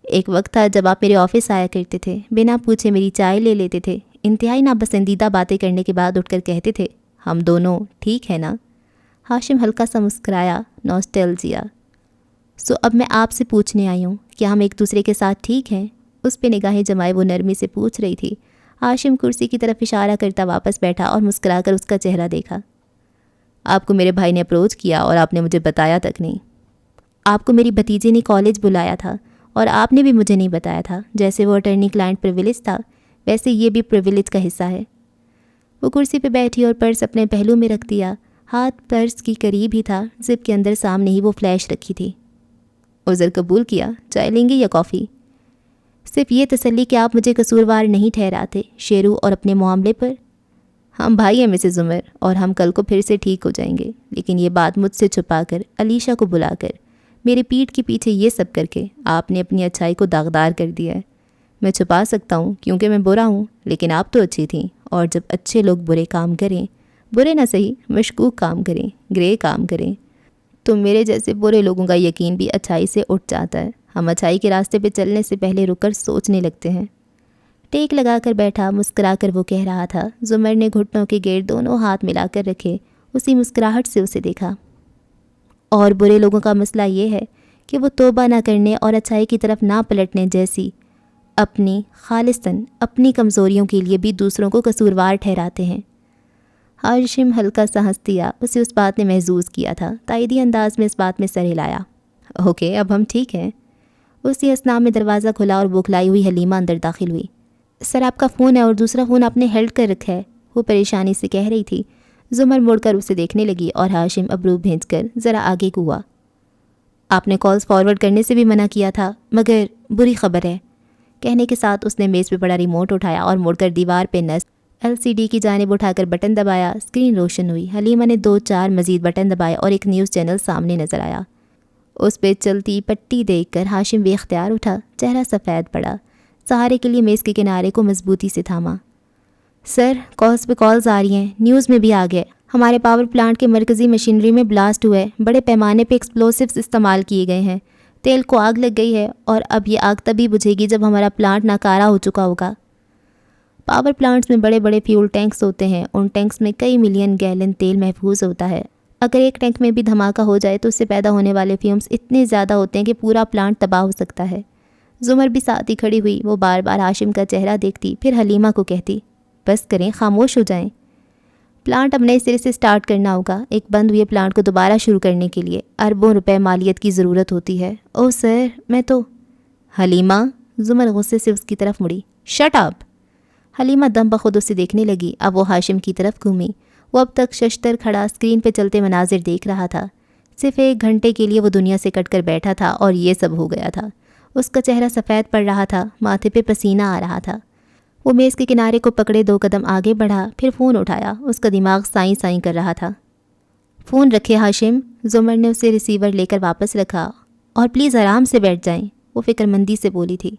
ایک وقت تھا جب آپ میرے آفس آیا کرتے تھے، بنا پوچھے میری چائے لے لیتے تھے، انتہائی ناپسندیدہ باتیں کرنے کے بعد اٹھ کر کہتے تھے، ہم دونوں ٹھیک ہے نا؟ ہاشم ہلکا سا مسکرایا، نوسٹیلجیا۔ سو اب میں آپ سے پوچھنے آئی ہوں، کیا ہم ایک دوسرے کے ساتھ ٹھیک ہیں؟ اس پہ نگاہیں جمائے وہ نرمی سے پوچھ رہی تھی۔ ہاشم کرسی کی طرف اشارہ کرتا واپس بیٹھا اور مسکرا کر اس کا چہرہ دیکھا۔ آپ کو میرے بھائی نے اپروچ کیا اور آپ نے مجھے بتایا تک نہیں۔ آپ کو میری بھتیجے نے کالج بلایا تھا اور آپ نے بھی مجھے نہیں بتایا تھا۔ جیسے وہ اٹرنی کلائنٹ پریویلیج تھا، ویسے یہ بھی پریویلیج کا حصہ ہے۔ وہ کرسی پہ بیٹھی اور پرس اپنے پہلو میں رکھ دیا، ہاتھ پرس کی قریب ہی تھا، زپ کے اندر سامنے ہی وہ فلیش رکھی تھی۔ عذر قبول کیا، چائے لیں گے یا کافی؟ صرف یہ تسلی کہ آپ مجھے قصوروار نہیں ٹھہراتے شیرو اور اپنے معاملے پر۔ ہم بھائی ہیں مسز عمر، اور ہم کل کو پھر سے ٹھیک ہو جائیں گے، لیکن یہ بات مجھ سے چھپا کر، علیشہ کو بلا کر، میری پیٹھ کے پیچھے یہ سب کر کے آپ نے اپنی اچھائی کو داغدار کر دیا ہے۔ میں چھپا سکتا ہوں کیونکہ میں برا ہوں، لیکن آپ تو اچھی تھیں، اور جب اچھے لوگ برے کام کریں، برے نہ صحیح مشکوک کام کریں، گرے کام کریں، تو میرے جیسے برے لوگوں کا یقین بھی اچھائی سے اٹھ جاتا ہے۔ ہم اچھائی کے راستے پہ چلنے سے پہلے رک کر سوچنے لگتے ہیں۔ ٹیک لگا کر بیٹھا، مسکرا کر وہ کہہ رہا تھا۔ زمر نے گھٹنوں کے گرد دونوں ہاتھ ملا کر رکھے، اسی مسکراہٹ سے اسے دیکھا۔ اور برے لوگوں کا مسئلہ یہ ہے کہ وہ توبہ نہ کرنے اور اچھائی کی طرف نہ پلٹنے جیسی اپنی خالصاً اپنی کمزوریوں کے لیے بھی دوسروں کو قصوروار ٹھہراتے ہیں۔ ہاشم ہلکا سا ہنس دیا، اسے اس بات نے محظوظ کیا تھا، تائیدی انداز میں اس بات میں سر ہلایا۔ اوکے، اب ہم ٹھیک ہیں۔ اسی اثناء میں دروازہ کھلا اور بوکھلائی ہوئی حلیمہ اندر داخل ہوئی۔ سر آپ کا فون ہے اور دوسرا فون آپ نے ہیلڈ کر رکھا ہے، وہ پریشانی سے کہہ رہی تھی۔ زمر مڑ کر اسے دیکھنے لگی اور ہاشم ابرو بھینج کر ذرا آگے کو ہوا۔ آپ نے کالز فارورڈ کرنے سے بھی منع کیا تھا، مگر بری خبر ہے۔ کہنے کے ساتھ اس نے میز پہ پڑا ریموٹ اٹھایا اور مڑ کر دیوار پہ نصب LCD کی جانب اٹھا کر بٹن دبایا۔ اسکرین روشن ہوئی۔ حلیمہ نے 2-4 مزید بٹن دبائے اور ایک نیوز چینل سامنے نظر آیا۔ اس پہ چلتی پٹی دیکھ کر ہاشم بے اختیار اٹھا، چہرہ سفید پڑا، سہارے کے لیے میز کے کنارے کو مضبوطی سے تھاما۔ سر، کالز پہ کالز آ رہی ہیں، نیوز میں بھی آ گئے، ہمارے پاور پلانٹ کے مرکزی مشینری میں بلاسٹ ہوا ہے، بڑے پیمانے پہ ایکسپلوسیوز استعمال کیے گئے ہیں، تیل کو آگ لگ گئی ہے، اور اب یہ آگ تبھی بجھے گی جب ہمارا پلانٹ ناکارہ ہو چکا ہوگا۔ پاور پلانٹس میں بڑے بڑے فیول ٹینکس ہوتے ہیں، ان ٹینکس میں کئی ملین گیلن تیل محفوظ ہوتا ہے۔ اگر ایک ٹینک میں بھی دھماکہ ہو جائے تو اس سے پیدا ہونے والے فیومز اتنے زیادہ ہوتے ہیں کہ پورا پلانٹ تباہ ہو سکتا ہے۔ زمر بھی ساتھ ہی کھڑی ہوئی، وہ بار بار ہاشم کا چہرہ دیکھتی، پھر حلیمہ کو کہتی، بس کریں، خاموش ہو جائیں۔ پلانٹ اب نئے سرے سے سٹارٹ کرنا ہوگا، ایک بند ہوئے پلانٹ کو دوبارہ شروع کرنے کے لیے اربوں روپے مالیت کی ضرورت ہوتی ہے۔ او سر، میں تو… حلیمہ، زمر غصے سے اس کی طرف مڑی۔ Shut up! حلیمہ دم بخود اسے دیکھنے لگی، اب وہ ہاشم کی طرف گھومی۔ وہ اب تک ششتر کھڑا اسکرین پہ چلتے مناظر دیکھ رہا تھا۔ صرف 1 گھنٹے کے لیے وہ دنیا سے کٹ کر بیٹھا تھا اور یہ سب ہو گیا تھا۔ اس کا چہرہ سفید پڑ رہا تھا، ماتھے پہ پسینہ آ رہا تھا۔ وہ میز کے کنارے کو پکڑے 2 قدم آگے بڑھا، پھر فون اٹھایا۔ اس کا دماغ سائیں سائیں کر رہا تھا۔ فون رکھے ہاشم، زمر نے اسے ریسیور لے کر واپس رکھا، اور پلیز آرام سے بیٹھ جائیں، وہ فکر مندی سے بولی تھی۔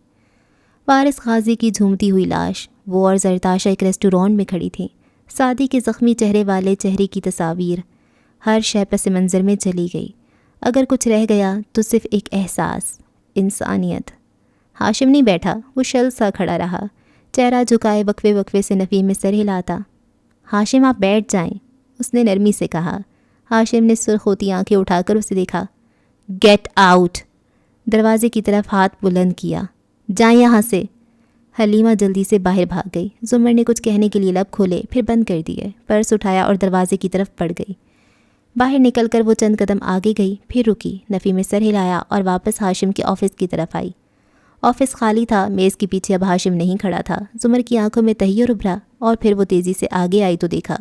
وارث غازی کی جھومتی ہوئی لاش، وہ اور زرتاشا ایک ریسٹورانٹ میں کھڑی تھیں۔ سعدی کے زخمی چہرے والے چہرے کی تصاویر، ہر شے پس منظر میں چلی گئی۔ اگر کچھ رہ گیا تو صرف ایک احساس، انسانیت۔ ہاشم نہیں بیٹھا، وہ شل سا کھڑا رہا، چہرہ جھکائے وقفے وقفے سے نفی میں سر ہلاتا۔ ہاشم، آپ بیٹھ جائیں، اس نے نرمی سے کہا۔ ہاشم نے سرخ ہوتی آنکھیں اٹھا کر اسے دیکھا۔ Get out! دروازے کی طرف ہاتھ بلند کیا۔ جائیں یہاں سے! حلیمہ جلدی سے باہر بھاگ گئی۔ زمر نے کچھ کہنے کے لیے لب کھولے، پھر بند کر دیے، پرس اٹھایا اور دروازے کی طرف بڑھ گئی۔ باہر نکل کر وہ چند قدم آگے گئی، پھر رکی، نفی میں سر ہلایا اور واپس ہاشم کے آفس کی طرف آئی۔ آفس خالی تھا، میز کے پیچھے اب ہاشم نہیں کھڑا تھا۔ زمر کی آنکھوں میں تحیر ابھرا، اور پھر وہ تیزی سے آگے آئی تو دیکھا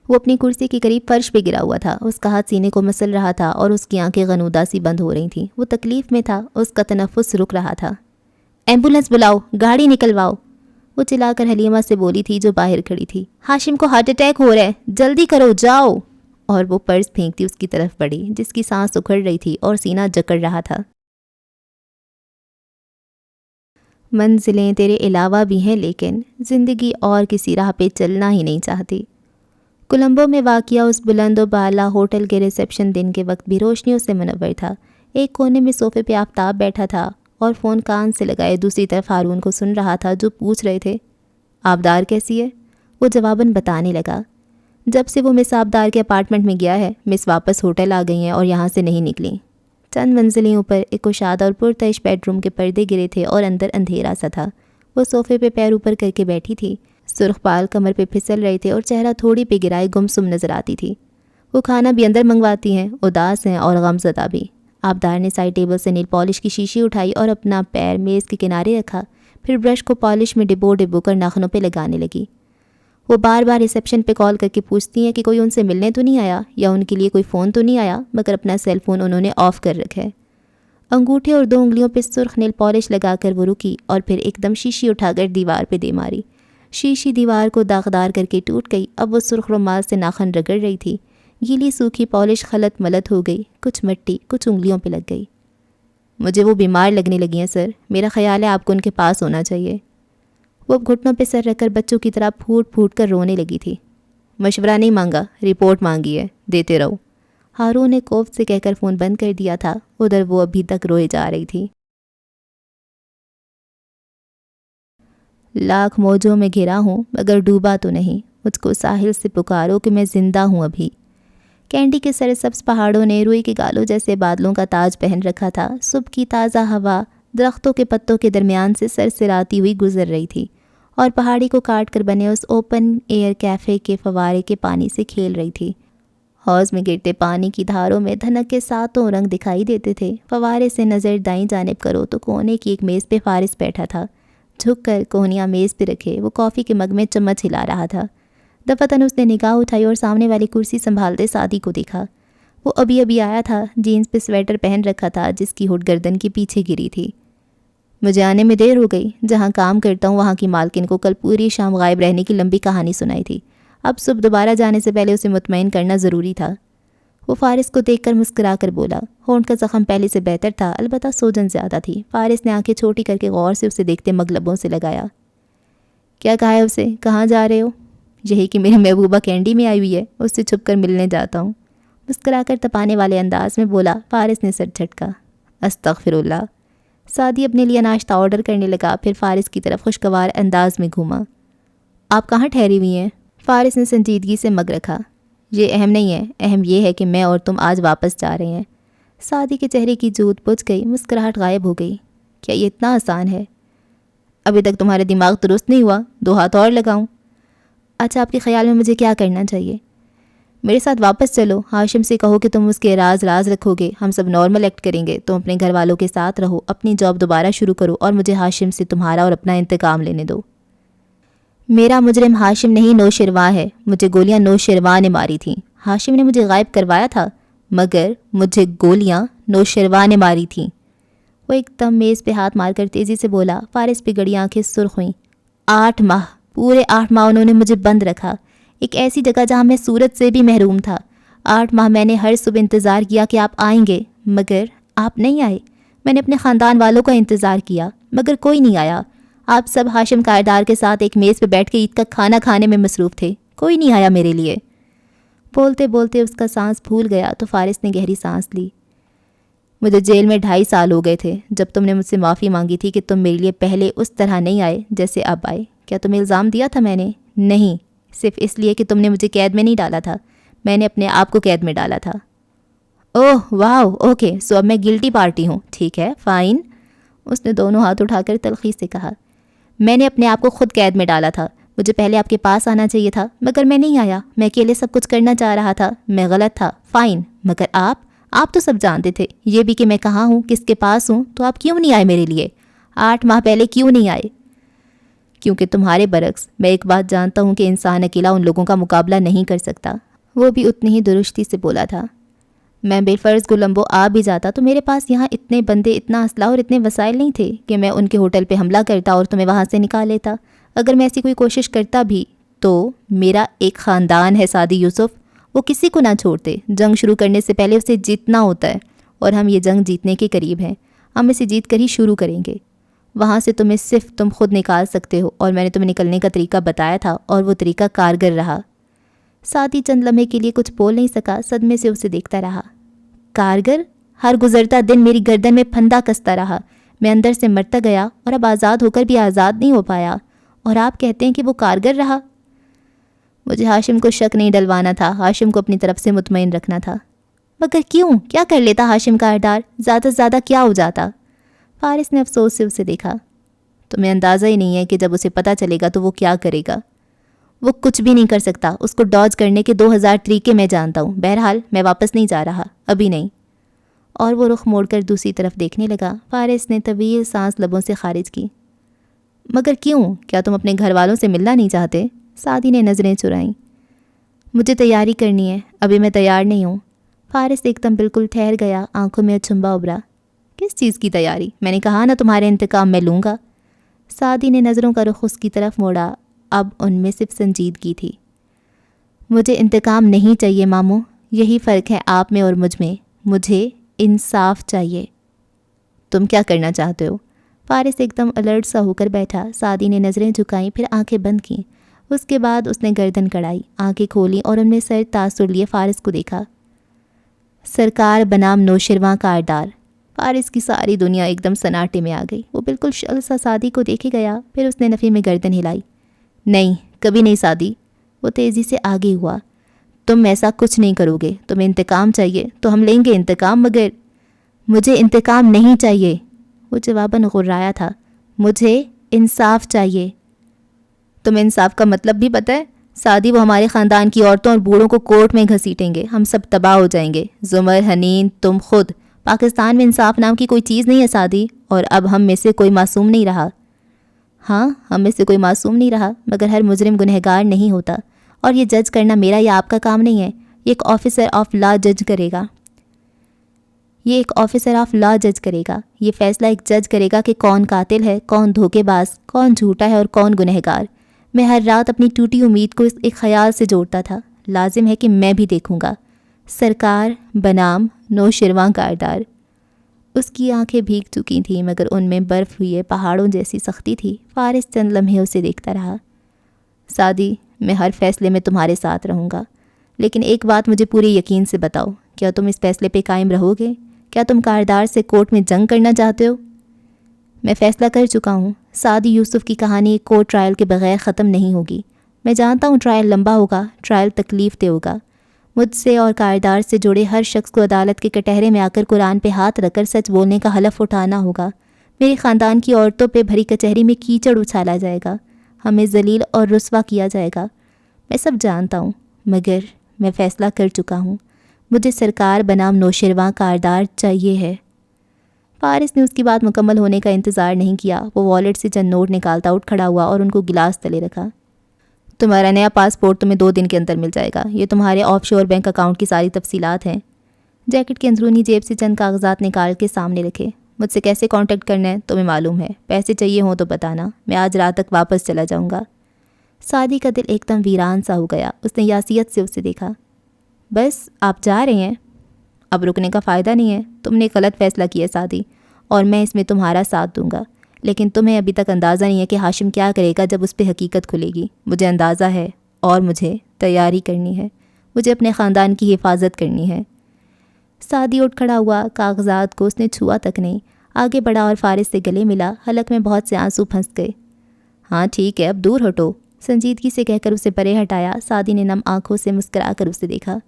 وہ اپنی کرسی کے قریب فرش پہ گرا ہوا تھا۔ اس کا ہاتھ سینے کو مسل رہا تھا اور اس کی آنکھیں غنودہ سی بند ہو رہی تھیں۔ وہ تکلیف میں تھا، اس کا تنفس رک رہا تھا۔ ایمبولینس بلاؤ، گاڑی نکلواؤ، وہ چلا کر حلیمہ سے بولی تھی جو باہر کھڑی تھی۔ ہاشم کو ہارٹ اٹیک ہو رہا ہے، جلدی کرو، جاؤ! اور وہ پرس پھینکتی اس کی طرف بڑھی، جس کی سانس اکھڑ رہی تھی اور سینہ جکڑ رہا تھا۔ منزلیں تیرے علاوہ بھی ہیں، لیکن زندگی اور کسی راہ پہ چلنا ہی نہیں چاہتی۔ کولمبو میں واقع اس بلند و بالا ہوٹل کے ریسیپشن دن کے وقت بھی روشنیوں سے منور تھا۔ ایک کونے میں صوفے پہ آفتاب بیٹھا تھا اور فون کان سے لگائے دوسری طرف ہارون کو سن رہا تھا، جو پوچھ رہے تھے، آبدار کیسی ہے؟ وہ جواباً بتانے لگا، جب سے وہ مس آبدار کے اپارٹمنٹ میں گیا ہے، مس واپس ہوٹل آ گئی ہیں اور یہاں سے نہیں نکلیں۔ چند منزلیں اوپر ایک کشادہ اور پرتعش بیڈ روم کے پردے گرے تھے اور اندر اندھیرا سا تھا۔ وہ صوفے پہ پیر اوپر کر کے بیٹھی تھی، سرخ بال کمر پہ پھسل رہے تھے اور چہرہ تھوڑی پہ گرائے گمسم نظر آتی تھی۔ وہ کھانا بھی اندر منگواتی ہیں، اداس ہیں اور غمزدہ بھی۔ آبدار نے سائڈ ٹیبل سے نیل پالش کی شیشی اٹھائی اور اپنا پیر میز کے کنارے رکھا، پھر برش کو پالش میں ڈبو کر ناخنوں پہ لگانے لگی۔ وہ بار بار ریسیپشن پہ کال کر کے پوچھتی ہیں کہ کوئی ان سے ملنے تو نہیں آیا یا ان کے لیے کوئی فون تو نہیں آیا، مگر اپنا سیل فون انہوں نے آف کر رکھا ہے۔ انگوٹھے اور 2 انگلیوں پہ سرخ نیل پالش لگا کر وہ رکی اور پھر ایک دم شیشی اٹھا کر دیوار پہ دے ماری۔ شیشی دیوار کو داغدار کر کے ٹوٹ گئی۔ اب وہ سرخ رومال سے ناخن رگڑ رہی تھی۔ گیلی سوکھی پالش خلط ملط ہو گئی، کچھ مٹی کچھ انگلیوں پہ لگ گئی۔ مجھے وہ بیمار لگنے لگی ہیں سر، میرا خیال ہے آپ کو ان کے پاس ہونا چاہیے۔ وہ اب گھٹنوں پہ سر رکھ کر بچوں کی طرح پھوٹ پھوٹ کر رونے لگی تھی۔ مشورہ نہیں مانگا، رپورٹ مانگی ہے، دیتے رہو۔ ہارون نے کوفت سے کہہ کر فون بند کر دیا تھا۔ ادھر وہ ابھی تک روئے جا رہی تھی۔ لاکھ موجوں میں گھرا ہوں مگر ڈوبا تو نہیں، مجھ کو ساحل سے پکارو کہ میں زندہ ہوں ابھی۔ کینڈی کے سرسبز پہاڑوں نے روئی کے گالوں جیسے بادلوں کا تاج پہن رکھا تھا۔ صبح کی تازہ ہوا درختوں کے پتوں کے درمیان سے سرسراتی ہوئی گزر رہی تھی اور پہاڑی کو کاٹ کر بنے اس اوپن ایئر کیفے کے فوارے کے پانی سے کھیل رہی تھی۔ حوض میں گرتے پانی کی دھاروں میں دھنک کے ساتوں رنگ دکھائی دیتے تھے۔ فوارے سے نظر دائیں جانب کرو تو کونے کی ایک میز پہ فارس بیٹھا تھا۔ جھک کر کوہنیاں میز پہ رکھے وہ کافی کے مگ میں چمچ ہلا رہا تھا۔ دفتن اس نے نگاہ اٹھائی اور سامنے والی کرسی سنبھالتے سعدی کو دیکھا۔ وہ ابھی ابھی آیا تھا، جینز پہ سویٹر پہن رکھا تھا جس کی ہڈ گردن کے پیچھے گری تھی۔ مجھے آنے میں دیر ہو گئی، جہاں کام کرتا ہوں وہاں کی مالکن کو کل پوری شام غائب رہنے کی لمبی کہانی سنائی تھی۔ اب صبح دوبارہ جانے سے پہلے اسے مطمئن کرنا ضروری تھا۔ وہ فارس کو دیکھ کر مسکرا کر بولا۔ ہونٹ کا زخم پہلے سے بہتر تھا، البتہ سوجن زیادہ تھی۔ فارس نے آنکھیں چھوٹی کر کے غور سے اسے دیکھتے مگ لبوں سے لگایا۔ کیا کہا ہے اسے؟ کہاں جا رہے ہو؟ یہی کہ میری محبوبہ کینڈی میں آئی ہوئی ہے، اس سے چھپ کر ملنے جاتا ہوں، مسکرا کر تپانے والے انداز میں بولا۔ فارس نے سر جھٹکا۔ استغفر اللہ۔ سعدی اپنے لیے ناشتہ آرڈر کرنے لگا، پھر فارس کی طرف خوشگوار انداز میں گھوما۔ آپ کہاں ٹھہری ہوئی ہیں؟ فارس نے سنجیدگی سے مگ رکھا۔ یہ اہم نہیں ہے، اہم یہ ہے کہ میں اور تم آج واپس جا رہے ہیں۔ سعدی کے چہرے کی جوت بجھ گئی، مسکراہٹ غائب ہو گئی۔ کیا یہ اتنا آسان ہے؟ ابھی تک تمہارا دماغ درست نہیں ہوا، 2 ہاتھ اور لگاؤں؟ اچھا، آپ کے خیال میں مجھے کیا کرنا چاہیے؟ میرے ساتھ واپس چلو، ہاشم سے کہو کہ تم اس کے راز رکھو گے، ہم سب نارمل ایکٹ کریں گے، تم اپنے گھر والوں کے ساتھ رہو، اپنی جاب دوبارہ شروع کرو اور مجھے ہاشم سے تمہارا اور اپنا انتقام لینے دو۔ میرا مجرم ہاشم نہیں نوشرواں ہے، مجھے گولیاں نوشرواں نے ماری تھیں۔ ہاشم نے مجھے غائب کروایا تھا مگر مجھے گولیاں نوشرواں نے ماری تھیں۔ وہ ایک دم میز پہ ہاتھ مار کر تیزی سے بولا۔ فارس پہ گڑی آنکھیں سرخ ہوئیں۔ 8 ماہ، پورے 8 ماہ انہوں نے مجھے بند رکھا، ایک ایسی جگہ جہاں میں صورت سے بھی محروم تھا۔ 8 ماہ میں نے ہر صبح انتظار کیا کہ آپ آئیں گے، مگر آپ نہیں آئے۔ میں نے اپنے خاندان والوں کا انتظار کیا مگر کوئی نہیں آیا۔ آپ سب ہاشم کاردار کے ساتھ ایک میز پہ بیٹھ کے عید کا کھانا کھانے میں مصروف تھے، کوئی نہیں آیا میرے لیے۔ بولتے بولتے اس کا سانس پھول گیا تو فارس نے گہری سانس لی۔ مجھے جیل میں 2.5 سال ہو گئے تھے جب تم نے مجھ سے معافی مانگی تھی کہ تم میرے لیے پہلے اس طرح نہیں آئے جیسے اب آئے۔ کیا تمہیں الزام دیا تھا میں نے؟ نہیں، صرف اس لیے کہ تم نے مجھے قید میں نہیں ڈالا تھا، میں نے اپنے آپ کو قید میں ڈالا تھا۔ اوہ واو، اوکے، سو اب میں گلٹی پارٹی ہوں، ٹھیک ہے، فائن۔ اس نے دونوں ہاتھ اٹھا کر تلخی سے کہا۔ میں نے اپنے آپ کو خود قید میں ڈالا تھا، مجھے پہلے آپ کے پاس آنا چاہیے تھا مگر میں نہیں آیا، میں اکیلے سب کچھ کرنا چاہ رہا تھا، میں غلط تھا، فائن۔ مگر آپ تو سب جانتے تھے، یہ بھی کہ میں کہاں ہوں، کس کے پاس ہوں، تو آپ کیوں نہیں آئے میرے لیے؟ 8 ماہ پہلے کیوں نہیں آئے؟ کیونکہ تمہارے برعکس میں ایک بات جانتا ہوں کہ انسان اکیلا ان لوگوں کا مقابلہ نہیں کر سکتا۔ وہ بھی اتنی ہی درستی سے بولا تھا۔ میں بے فرض گولمبو آ بھی جاتا تو میرے پاس یہاں اتنے بندے، اتنا اسلحہ اور اتنے وسائل نہیں تھے کہ میں ان کے ہوٹل پہ حملہ کرتا اور تمہیں وہاں سے نکال لیتا۔ اگر میں ایسی کوئی کوشش کرتا بھی تو میرا ایک خاندان ہے سعدی یوسف، وہ کسی کو نہ چھوڑتے۔ جنگ شروع کرنے سے پہلے اسے جیتنا ہوتا ہے اور ہم یہ جنگ جیتنے کے قریب ہیں، ہم اسے جیت کر ہی شروع کریں گے۔ وہاں سے تمہیں صرف تم خود نکال سکتے ہو اور میں نے تمہیں نکلنے کا طریقہ بتایا تھا اور وہ طریقہ کارگر رہا۔ سعدی چند لمحے کے لیے کچھ بول نہیں سکا، صدمے سے اسے دیکھتا رہا۔ کارگر؟ ہر گزرتا دن میری گردن میں پھندا کستا رہا، میں اندر سے مرتا گیا اور اب آزاد ہو کر بھی آزاد نہیں ہو پایا، اور آپ کہتے ہیں کہ وہ کارگر رہا؟ مجھے ہاشم کو شک نہیں ڈلوانا تھا، ہاشم کو اپنی طرف سے مطمئن رکھنا تھا۔ مگر کیوں؟ کیا کر لیتا ہاشم کاردار؟ زیادہ سے زیادہ کیا ہو جاتا؟ فارس نے افسوس سے اسے دیکھا۔ تمہیں اندازہ ہی نہیں ہے کہ جب اسے پتہ چلے گا تو وہ کیا کرے گا۔ وہ کچھ بھی نہیں کر سکتا، اس کو ڈاج کرنے کے 2000 طریقے میں جانتا ہوں۔ بہرحال میں واپس نہیں جا رہا، ابھی نہیں۔ اور وہ رخ موڑ کر دوسری طرف دیکھنے لگا۔ فارس نے طویل سانس لبوں سے خارج کی۔ مگر کیوں؟ کیا تم اپنے گھر والوں سے ملنا نہیں چاہتے؟ سعدی نے نظریں چرائیں۔ مجھے تیاری کرنی ہے، ابھی میں تیار نہیں ہوں۔ فارس ایک دم بالکل ٹھہر گیا، آنکھوں میں اچھمبا ابھرا۔ کس چیز کی تیاری؟ میں نے کہا نا تمہارے انتقام میں لوں گا۔ سعدی نے نظروں کا رخ اس کی طرف موڑا۔ اب ان میں صرف سنجیدگی تھی۔ مجھے انتقام نہیں چاہیے ماموں، یہی فرق ہے آپ میں اور مجھ میں، مجھے انصاف چاہیے۔ تم کیا کرنا چاہتے ہو؟ فارس ایک دم الرٹ سا ہو کر بیٹھا۔ سعدی نے نظریں جھکائیں، پھر آنکھیں بند کیں۔ اس کے بعد اس نے گردن کڑائی، آنکھیں کھولیں اور ان میں سر تاثر لیے فارس کو دیکھا۔ سرکار بنام نوشرواں کاردار۔ فارس کی ساری دنیا ایک دم سناٹے میں آ گئی۔ وہ بالکل شل سا سعدی کو دیکھے گیا، پھر اس نے نفی میں گردن ہلائی۔ نہیں، کبھی نہیں سعدی۔ وہ تیزی سے آگے ہوا۔ تم ایسا کچھ نہیں کرو گے۔ تمہیں انتقام چاہیے تو ہم لیں گے انتقام، مگر مجھے انتقام نہیں چاہیے۔ وہ جواباً غرایا تھا۔ مجھے انصاف چاہیے۔ تمہیں انصاف کا مطلب بھی پتہ ہے؟ سعدی، وہ ہمارے خاندان کی عورتوں اور بوڑھوں کو کورٹ میں گھسیٹیں گے، ہم سب تباہ ہو جائیں گے۔ زمر، حنین، تم خود۔ پاکستان میں انصاف نام کی کوئی چیز نہیں ہے سعدی، اور اب ہم میں سے کوئی معصوم نہیں رہا۔ ہاں، ہم میں سے کوئی معصوم نہیں رہا، مگر ہر مجرم گنہگار نہیں ہوتا، اور یہ جج کرنا میرا یا آپ کا کام نہیں ہے، یہ ایک آفیسر آف لا جج کرے گا۔ یہ فیصلہ ایک جج کرے گا کہ کون قاتل ہے، کون دھوکے باز، کون جھوٹا ہے اور کون گنہگار۔ میں ہر رات اپنی ٹوٹی امید کو اس ایک خیال سے جوڑتا تھا، لازم ہے کہ میں بھی دیکھوں گا۔ سرکار بنام نوشرواں کاردار۔ اس کی آنکھیں بھیگ چکی تھیں، مگر ان میں برف ہوئے پہاڑوں جیسی سختی تھی۔ فارس چند لمحے اسے دیکھتا رہا۔ سعدی، میں ہر فیصلے میں تمہارے ساتھ رہوں گا، لیکن ایک بات مجھے پورے یقین سے بتاؤ، کیا تم اس فیصلے پہ قائم رہو گے؟ کیا تم کاردار سے کورٹ میں جنگ کرنا چاہتے ہو؟ میں فیصلہ کر چکا ہوں۔ سعدی یوسف کی کہانی ایک کورٹ ٹرائل کے بغیر ختم نہیں ہوگی۔ میں جانتا ہوں ٹرائل لمبا ہوگا، ٹرائل تکلیف دہ ہوگا۔ مجھ سے اور کاردار سے جڑے ہر شخص کو عدالت کے کٹہرے میں آ کر قرآن پہ ہاتھ رکھ کر سچ بولنے کا حلف اٹھانا ہوگا۔ میرے خاندان کی عورتوں پہ بھری کچہری میں کیچڑ اچھالا جائے گا، ہمیں ذلیل اور رسوا کیا جائے گا۔ میں سب جانتا ہوں، مگر میں فیصلہ کر چکا ہوں۔ مجھے سرکار بنام نوشرواں کاردار چاہیے ہے۔ فارس نے اس کی بات مکمل ہونے کا انتظار نہیں کیا۔ وہ والیٹ سے چند نوٹ نکالتا اٹھ کھڑا ہوا اور ان کو گلاس تلے رکھا۔ تمہارا نیا پاسپورٹ تمہیں 2 دن کے اندر مل جائے گا۔ یہ تمہارے آف شور بینک اکاؤنٹ کی ساری تفصیلات ہیں۔ جیکٹ کی اندرونی جیب سے چند کاغذات نکال کے سامنے رکھے۔ مجھ سے کیسے کانٹیکٹ کرنا ہے تمہیں معلوم ہے، پیسے چاہیے ہوں تو بتانا، میں آج رات تک واپس چلا جاؤں گا۔ سعدی کا دل ایک دم ویران سا ہو گیا۔ اس نے یاسیت سے اسے دیکھا۔ بس آپ جا رہے ہیں؟ اب رکنے کا فائدہ نہیں ہے، تم نے غلط فیصلہ کیا سعدی، اور میں اس میں تمہارا ساتھ دوں گا، لیکن تمہیں ابھی تک اندازہ نہیں ہے کہ ہاشم کیا کرے گا جب اس پہ حقیقت کھلے گی۔ مجھے اندازہ ہے، اور مجھے تیاری کرنی ہے، مجھے اپنے خاندان کی حفاظت کرنی ہے۔ سعدی اٹھ کھڑا ہوا، کاغذات کو اس نے چھوا تک نہیں، آگے بڑھا اور فارس سے گلے ملا۔ حلق میں بہت سے آنسو پھنس گئے۔ ہاں ٹھیک ہے، اب دور ہٹو، سنجیدگی سے کہہ کر اسے پرے ہٹایا۔ سعدی نے نم آنکھوں سے مسکرا کر اسے دیکھا۔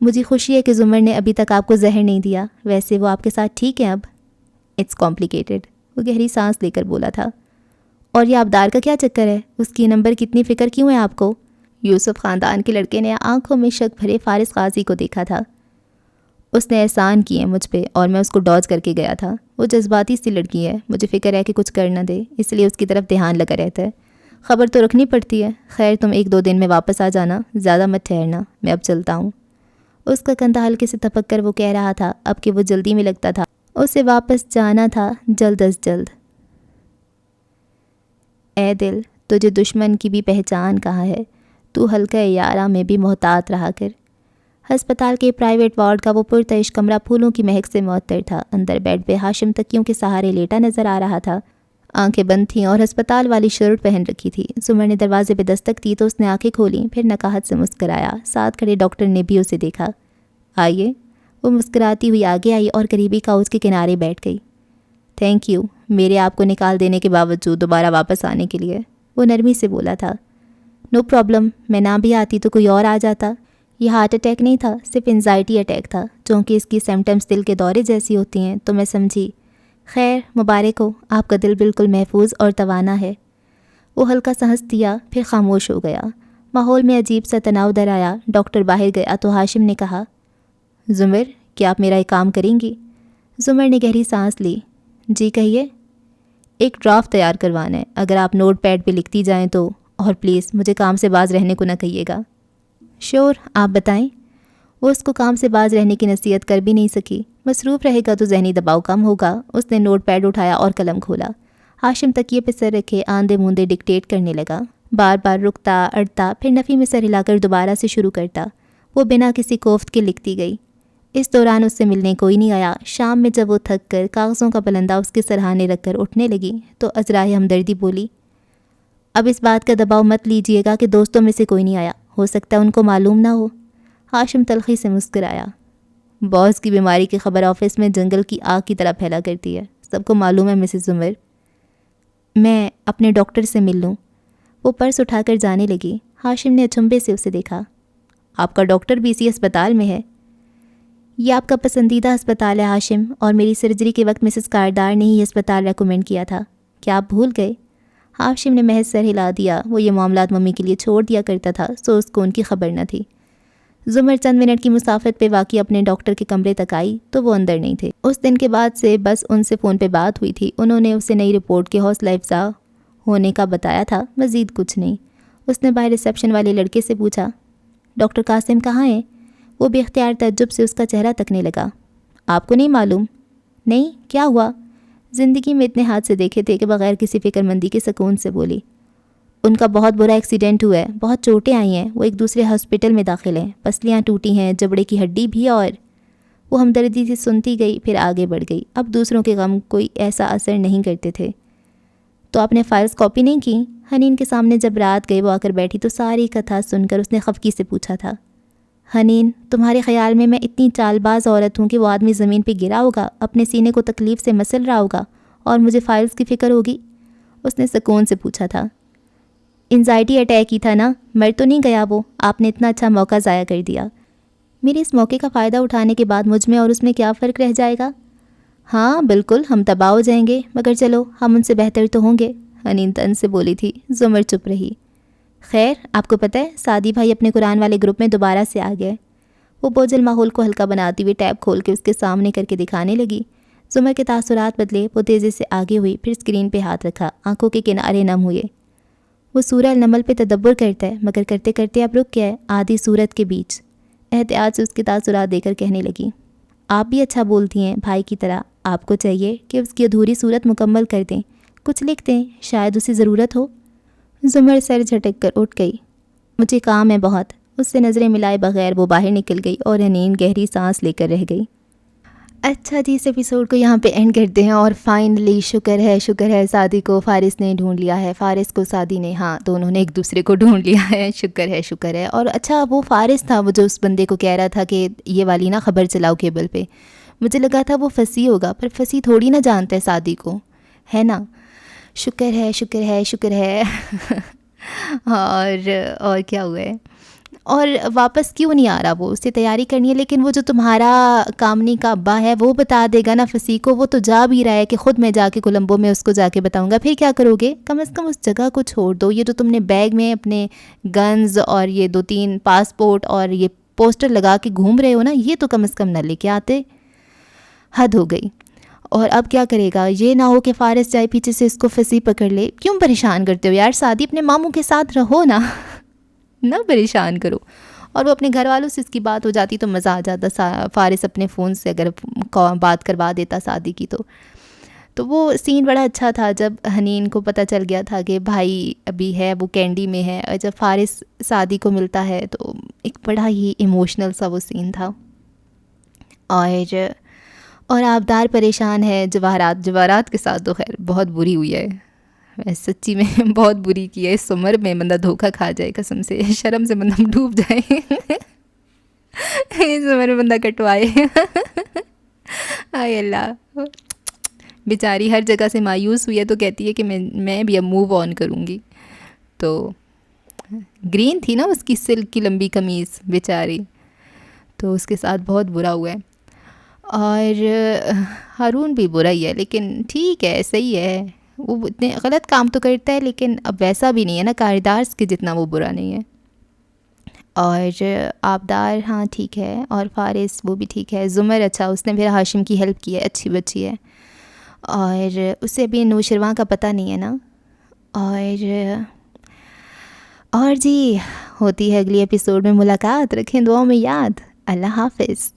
مجھے خوشی ہے کہ زمر نے ابھی تک آپ کو زہر نہیں دیا، ویسے وہ آپ کے ساتھ ٹھیک ہے اب؟ اٹس کمپلیکیٹڈ، وہ گہری سانس لے کر بولا تھا۔ اور یہ آبدار کا کیا چکر ہے؟ اس کی نمبر کی اتنی فکر کیوں ہے آپ کو؟ یوسف خاندان کے لڑکے نے آنکھوں میں شک بھرے فارس غازی کو دیکھا تھا۔ اس نے احسان کیے مجھ پہ اور میں اس کو ڈاج کر کے گیا تھا۔ وہ جذباتی سی لڑکی ہے، مجھے فکر ہے کہ کچھ کر نہ دے، اس لیے اس کی طرف دھیان لگا رہتا ہے۔ خبر تو رکھنی پڑتی ہے۔ خیر تم 1-2 دن میں واپس آ جانا، زیادہ مت ٹھہرنا، میں اب چلتا ہوں۔ اس کا کندھا ہلکے سے تھپک کر وہ کہہ رہا تھا اب کہ وہ جلدی میں لگتا تھا، اسے واپس جانا تھا جلد از جلد۔ اے دل، تجھے دشمن کی بھی پہچان کہاں ہے، تو حلقہ یارہ میں بھی محتاط رہا کر۔ ہسپتال کے پرائیویٹ وارڈ کا وہ پرتعش کمرہ پھولوں کی مہک سے معطر تھا۔ اندر بیڈ پہ ہاشم تکیوں کے سہارے لیٹا نظر آ رہا تھا۔ آنکھیں بند تھیں اور ہسپتال والی شرٹ پہن رکھی تھی۔ زمر نے دروازے پہ دستک دی تو اس نے آنکھیں کھولیں، پھر نکاہت سے مسکرایا۔ ساتھ کھڑے ڈاکٹر نے بھی اسے دیکھا۔ آئیے، وہ مسکراتی ہوئی آگے آئی اور قریبی کاؤچ کے کنارے بیٹھ گئی۔ تھینک یو میرے آپ کو نکال دینے کے باوجود دوبارہ واپس آنے کے لیے، وہ نرمی سے بولا تھا۔ نو پرابلم، میں نہ بھی آتی تو کوئی اور آ جاتا۔ یہ ہارٹ اٹیک نہیں تھا، صرف انزائٹی اٹیک تھا، چونکہ اس کی سمٹمز دل کے دورے جیسی ہوتی ہیں تو میں سمجھی۔ خیر مبارک ہو، آپ کا دل بالکل محفوظ اور توانا ہے۔ وہ ہلکا سا ہنس دیا، پھر خاموش ہو گیا۔ ماحول میں عجیب سا تناؤ در آیا۔ ڈاکٹر باہر گیا تو ہاشم نے کہا، زمر کیا آپ میرا ایک کام کریں گی؟ زمر نے گہری سانس لی۔ جی کہیے۔ ایک ڈرافٹ تیار کروانا ہے، اگر آپ نوٹ پیڈ پہ لکھتی جائیں تو، اور پلیز مجھے کام سے باز رہنے کو نہ کہیے گا۔ شور، آپ بتائیں۔ وہ اس کو کام سے باز رہنے کی نصیحت کر بھی نہیں سکی۔ مصروف رہے گا تو ذہنی دباؤ کم ہوگا۔ اس نے نوٹ پیڈ اٹھایا اور قلم کھولا۔ ہاشم تکیے پہ سر رکھے آندے موندے ڈکٹیٹ کرنے لگا۔ بار بار رکتا اڑتا، پھر نفی میں سر ہلا کر دوبارہ سے شروع کرتا۔ وہ بنا کسی کوفت کے لکھتی گئی۔ اس دوران اس سے ملنے کوئی نہیں آیا۔ شام میں جب وہ تھک کر کاغذوں کا پلندہ اس کے سرہانے رکھ کر اٹھنے لگی تو عذرائے ہمدردی بولی، اب اس بات کا دباؤ مت لیجیے گا کہ دوستوں میں سے کوئی نہیں آیا، ہو سکتا ہے ان کو معلوم نہ ہو۔ ہاشم تلخی سے مسکرایا۔ باس کی بیماری کی خبر آفس میں جنگل کی آگ کی طرح پھیلا کرتی ہے، سب کو معلوم ہے مسز عمر۔ میں اپنے ڈاکٹر سے مل لوں؟ وہ پرس اٹھا کر جانے لگی۔ ہاشم نے اچنبھے سے اسے دیکھا۔ آپ کا ڈاکٹر بھی اسی اسپتال میں ہے؟ یہ آپ کا پسندیدہ اسپتال ہے ہاشم، اور میری سرجری کے وقت مسز کاردار نے ہی یہ اسپتال ریکمینڈ کیا تھا۔ کیا آپ بھول گئے؟ ہاشم نے محض سر ہلا دیا۔ وہ یہ معاملات ممی کے لیے چھوڑ دیا کرتا تھا، سو اس کو ان کی خبر نہ تھی۔ زمر چند منٹ کی مسافت پہ واقعی اپنے ڈاکٹر کے کمرے تک آئی تو وہ اندر نہیں تھے۔ اس دن کے بعد سے بس ان سے فون پہ بات ہوئی تھی۔ انہوں نے اسے نئی رپورٹ کے حوصلہ افزا ہونے کا بتایا تھا، مزید کچھ نہیں۔ اس نے باہر ریسیپشن والے لڑکے سے پوچھا، ڈاکٹر قاسم کہاں ہیں؟ وہ بے اختیار تعجب سے اس کا چہرہ تکنے لگا۔ آپ کو نہیں معلوم؟ نہیں، کیا ہوا؟ زندگی میں اتنے حادثے دیکھے تھے کہ بغیر کسی فکر مندی کے سکون سے بولی، ان کا بہت برا ایکسیڈنٹ ہوا ہے، بہت چوٹیں آئی ہیں، وہ ایک دوسرے ہاسپٹل میں داخل ہیں، پسلیاں ٹوٹی ہیں، جبڑے کی ہڈی بھی۔ اور وہ ہمدردی سے سنتی گئی، پھر آگے بڑھ گئی۔ اب دوسروں کے غم کوئی ایسا اثر نہیں کرتے تھے۔ تو آپ نے فائلز کاپی نہیں کی؟ حنین کے سامنے جب رات گئے وہ آ کر بیٹھی تو ساری کتھا سن کر اس نے خفگی سے پوچھا تھا، حنین تمہارے خیال میں اتنی چال باز عورت ہوں کہ وہ آدمی زمین پہ گرا ہوگا، اپنے سینے کو تکلیف سے مسل رہا ہوگا اور مجھے فائلز کی فکر ہوگی؟ اس نے سکون سے پوچھا تھا۔ انزائٹی اٹیک ہی تھا نا، مر تو نہیں گیا وہ؟ آپ نے اتنا اچھا موقع ضائع کر دیا۔ میرے اس موقع کا فائدہ اٹھانے کے بعد مجھ میں اور اس میں کیا فرق رہ جائے گا؟ ہاں بالکل، ہم تباہ ہو جائیں گے، مگر چلو ہم ان سے بہتر تو ہوں گے، حنین تن سے بولی تھی۔ زمر چپ رہی۔ خیر، آپ کو پتہ ہے سعدی بھائی اپنے قرآن والے گروپ میں دوبارہ سے آ گئے۔ وہ بوجھل ماحول کو ہلکا بناتی ہوئی ٹیب کھول کے اس کے سامنے کر کے دکھانے لگی۔ زمر کے تاثرات بدلے، وہ تیزی سے آگے ہوئی، پھر اسکرین پہ ہاتھ رکھا، آنکھوں کے کنارے نم ہوئے۔ وہ سورہ النمل پہ تدبر کرتا ہے، مگر کرتے کرتے اب رک گیا ہے آدھی سورت کے بیچ۔ احتیاط سے اس کے تاثرات دے کر کہنے لگی، آپ بھی اچھا بولتی ہیں بھائی کی طرح، آپ کو چاہیے کہ اس کی ادھوری صورت مکمل کر دیں، کچھ لکھ دیں، شاید اسے ضرورت ہو۔ زمر سر جھٹک کر اٹھ گئی۔ مجھے کام ہے بہت۔ اس سے نظریں ملائے بغیر وہ باہر نکل گئی اور حنین گہری سانس لے کر رہ گئی۔ اچھا جی، اس ایپیسوڈ کو یہاں پہ اینڈ کرتے ہیں۔ اور فائنلی شکر ہے سعدی کو فارس نے ڈھونڈ لیا ہے، فارس کو سعدی نے، ہاں دونوں نے ایک دوسرے کو ڈھونڈ لیا ہے، شکر ہے۔ اور اچھا وہ فارس تھا وہ جو اس بندے کو کہہ رہا تھا کہ یہ والی نا خبر چلاؤ کیبل پہ، مجھے لگا تھا وہ فصیح ہوگا، پر فصیح تھوڑی نہ جانتا ہے سعدی کو، ہے نا؟ شکر ہے اور کیا ہوا ہے؟ اور واپس کیوں نہیں آ رہا وہ؟ اسے تیاری کرنی ہے، لیکن وہ جو تمہارا کامنی کا ابا ہے وہ بتا دے گا نا فصیح کو، وہ تو جا بھی رہا ہے کہ خود میں جا کے کولمبو میں اس کو جا کے بتاؤں گا، پھر کیا کرو گے؟ کم از کم اس جگہ کو چھوڑ دو۔ یہ جو تم نے بیگ میں اپنے گنز اور یہ 2-3 پاسپورٹ اور یہ پوسٹر لگا کے گھوم رہے ہو نا، یہ تو کم از کم نہ لے کے آتے، حد ہو گئی۔ اور اب کیا کرے گا؟ یہ نہ ہو کہ فارس جائے پیچھے سے اس کو فصیح پکڑ لے۔ کیوں پریشان کرتے ہو یار؟ سعدی اپنے ماموں کے ساتھ رہو نا، نہ پریشان کرو۔ اور وہ اپنے گھر والوں سے اس کی بات ہو جاتی تو مزہ آ جاتا، فارس اپنے فون سے اگر بات کروا دیتا سعدی کی تو وہ سین بڑا اچھا تھا جب حنین کو پتہ چل گیا تھا کہ بھائی ابھی ہے، وہ کینڈی میں ہے، اور جب فارس سعدی کو ملتا ہے تو ایک بڑا ہی ایموشنل سا وہ سین تھا۔ اور آبدار پریشان ہے جواہرات کے ساتھ تو خیر بہت بری ہوئی ہے، سچی میں بہت بری کی ہے۔ اس عمر میں بندہ دھوکہ کھا جائے، قسم سے شرم سے بندہ ڈوب جائے، اس عمر میں بندہ کٹوائے، آئے اللہ۔ بیچاری ہر جگہ سے مایوس ہوئی ہے تو کہتی ہے کہ میں بھی اب موو آن کروں گی۔ تو گرین تھی نا اس کی سلک کی لمبی قمیض بیچاری، تو اس کے ساتھ بہت برا ہوا ہے۔ اور ہارون بھی برا ہی ہے، لیکن ٹھیک ہے، صحیح ہے، وہ اتنے غلط کام تو کرتا ہے لیکن اب ویسا بھی نہیں ہے نا کاردار کے جتنا وہ برا نہیں ہے۔ اور آبدار ہاں ٹھیک ہے، اور فارس وہ بھی ٹھیک ہے۔ زمر اچھا، اس نے پھر ہاشم کی ہیلپ کی ہے، اچھی بچی ہے، اور اسے ابھی نوشرواں کا پتہ نہیں ہے نا۔ اور جی ہوتی ہے اگلی ایپیسوڈ میں ملاقات، رکھیں دعاؤں میں یاد۔ اللہ حافظ۔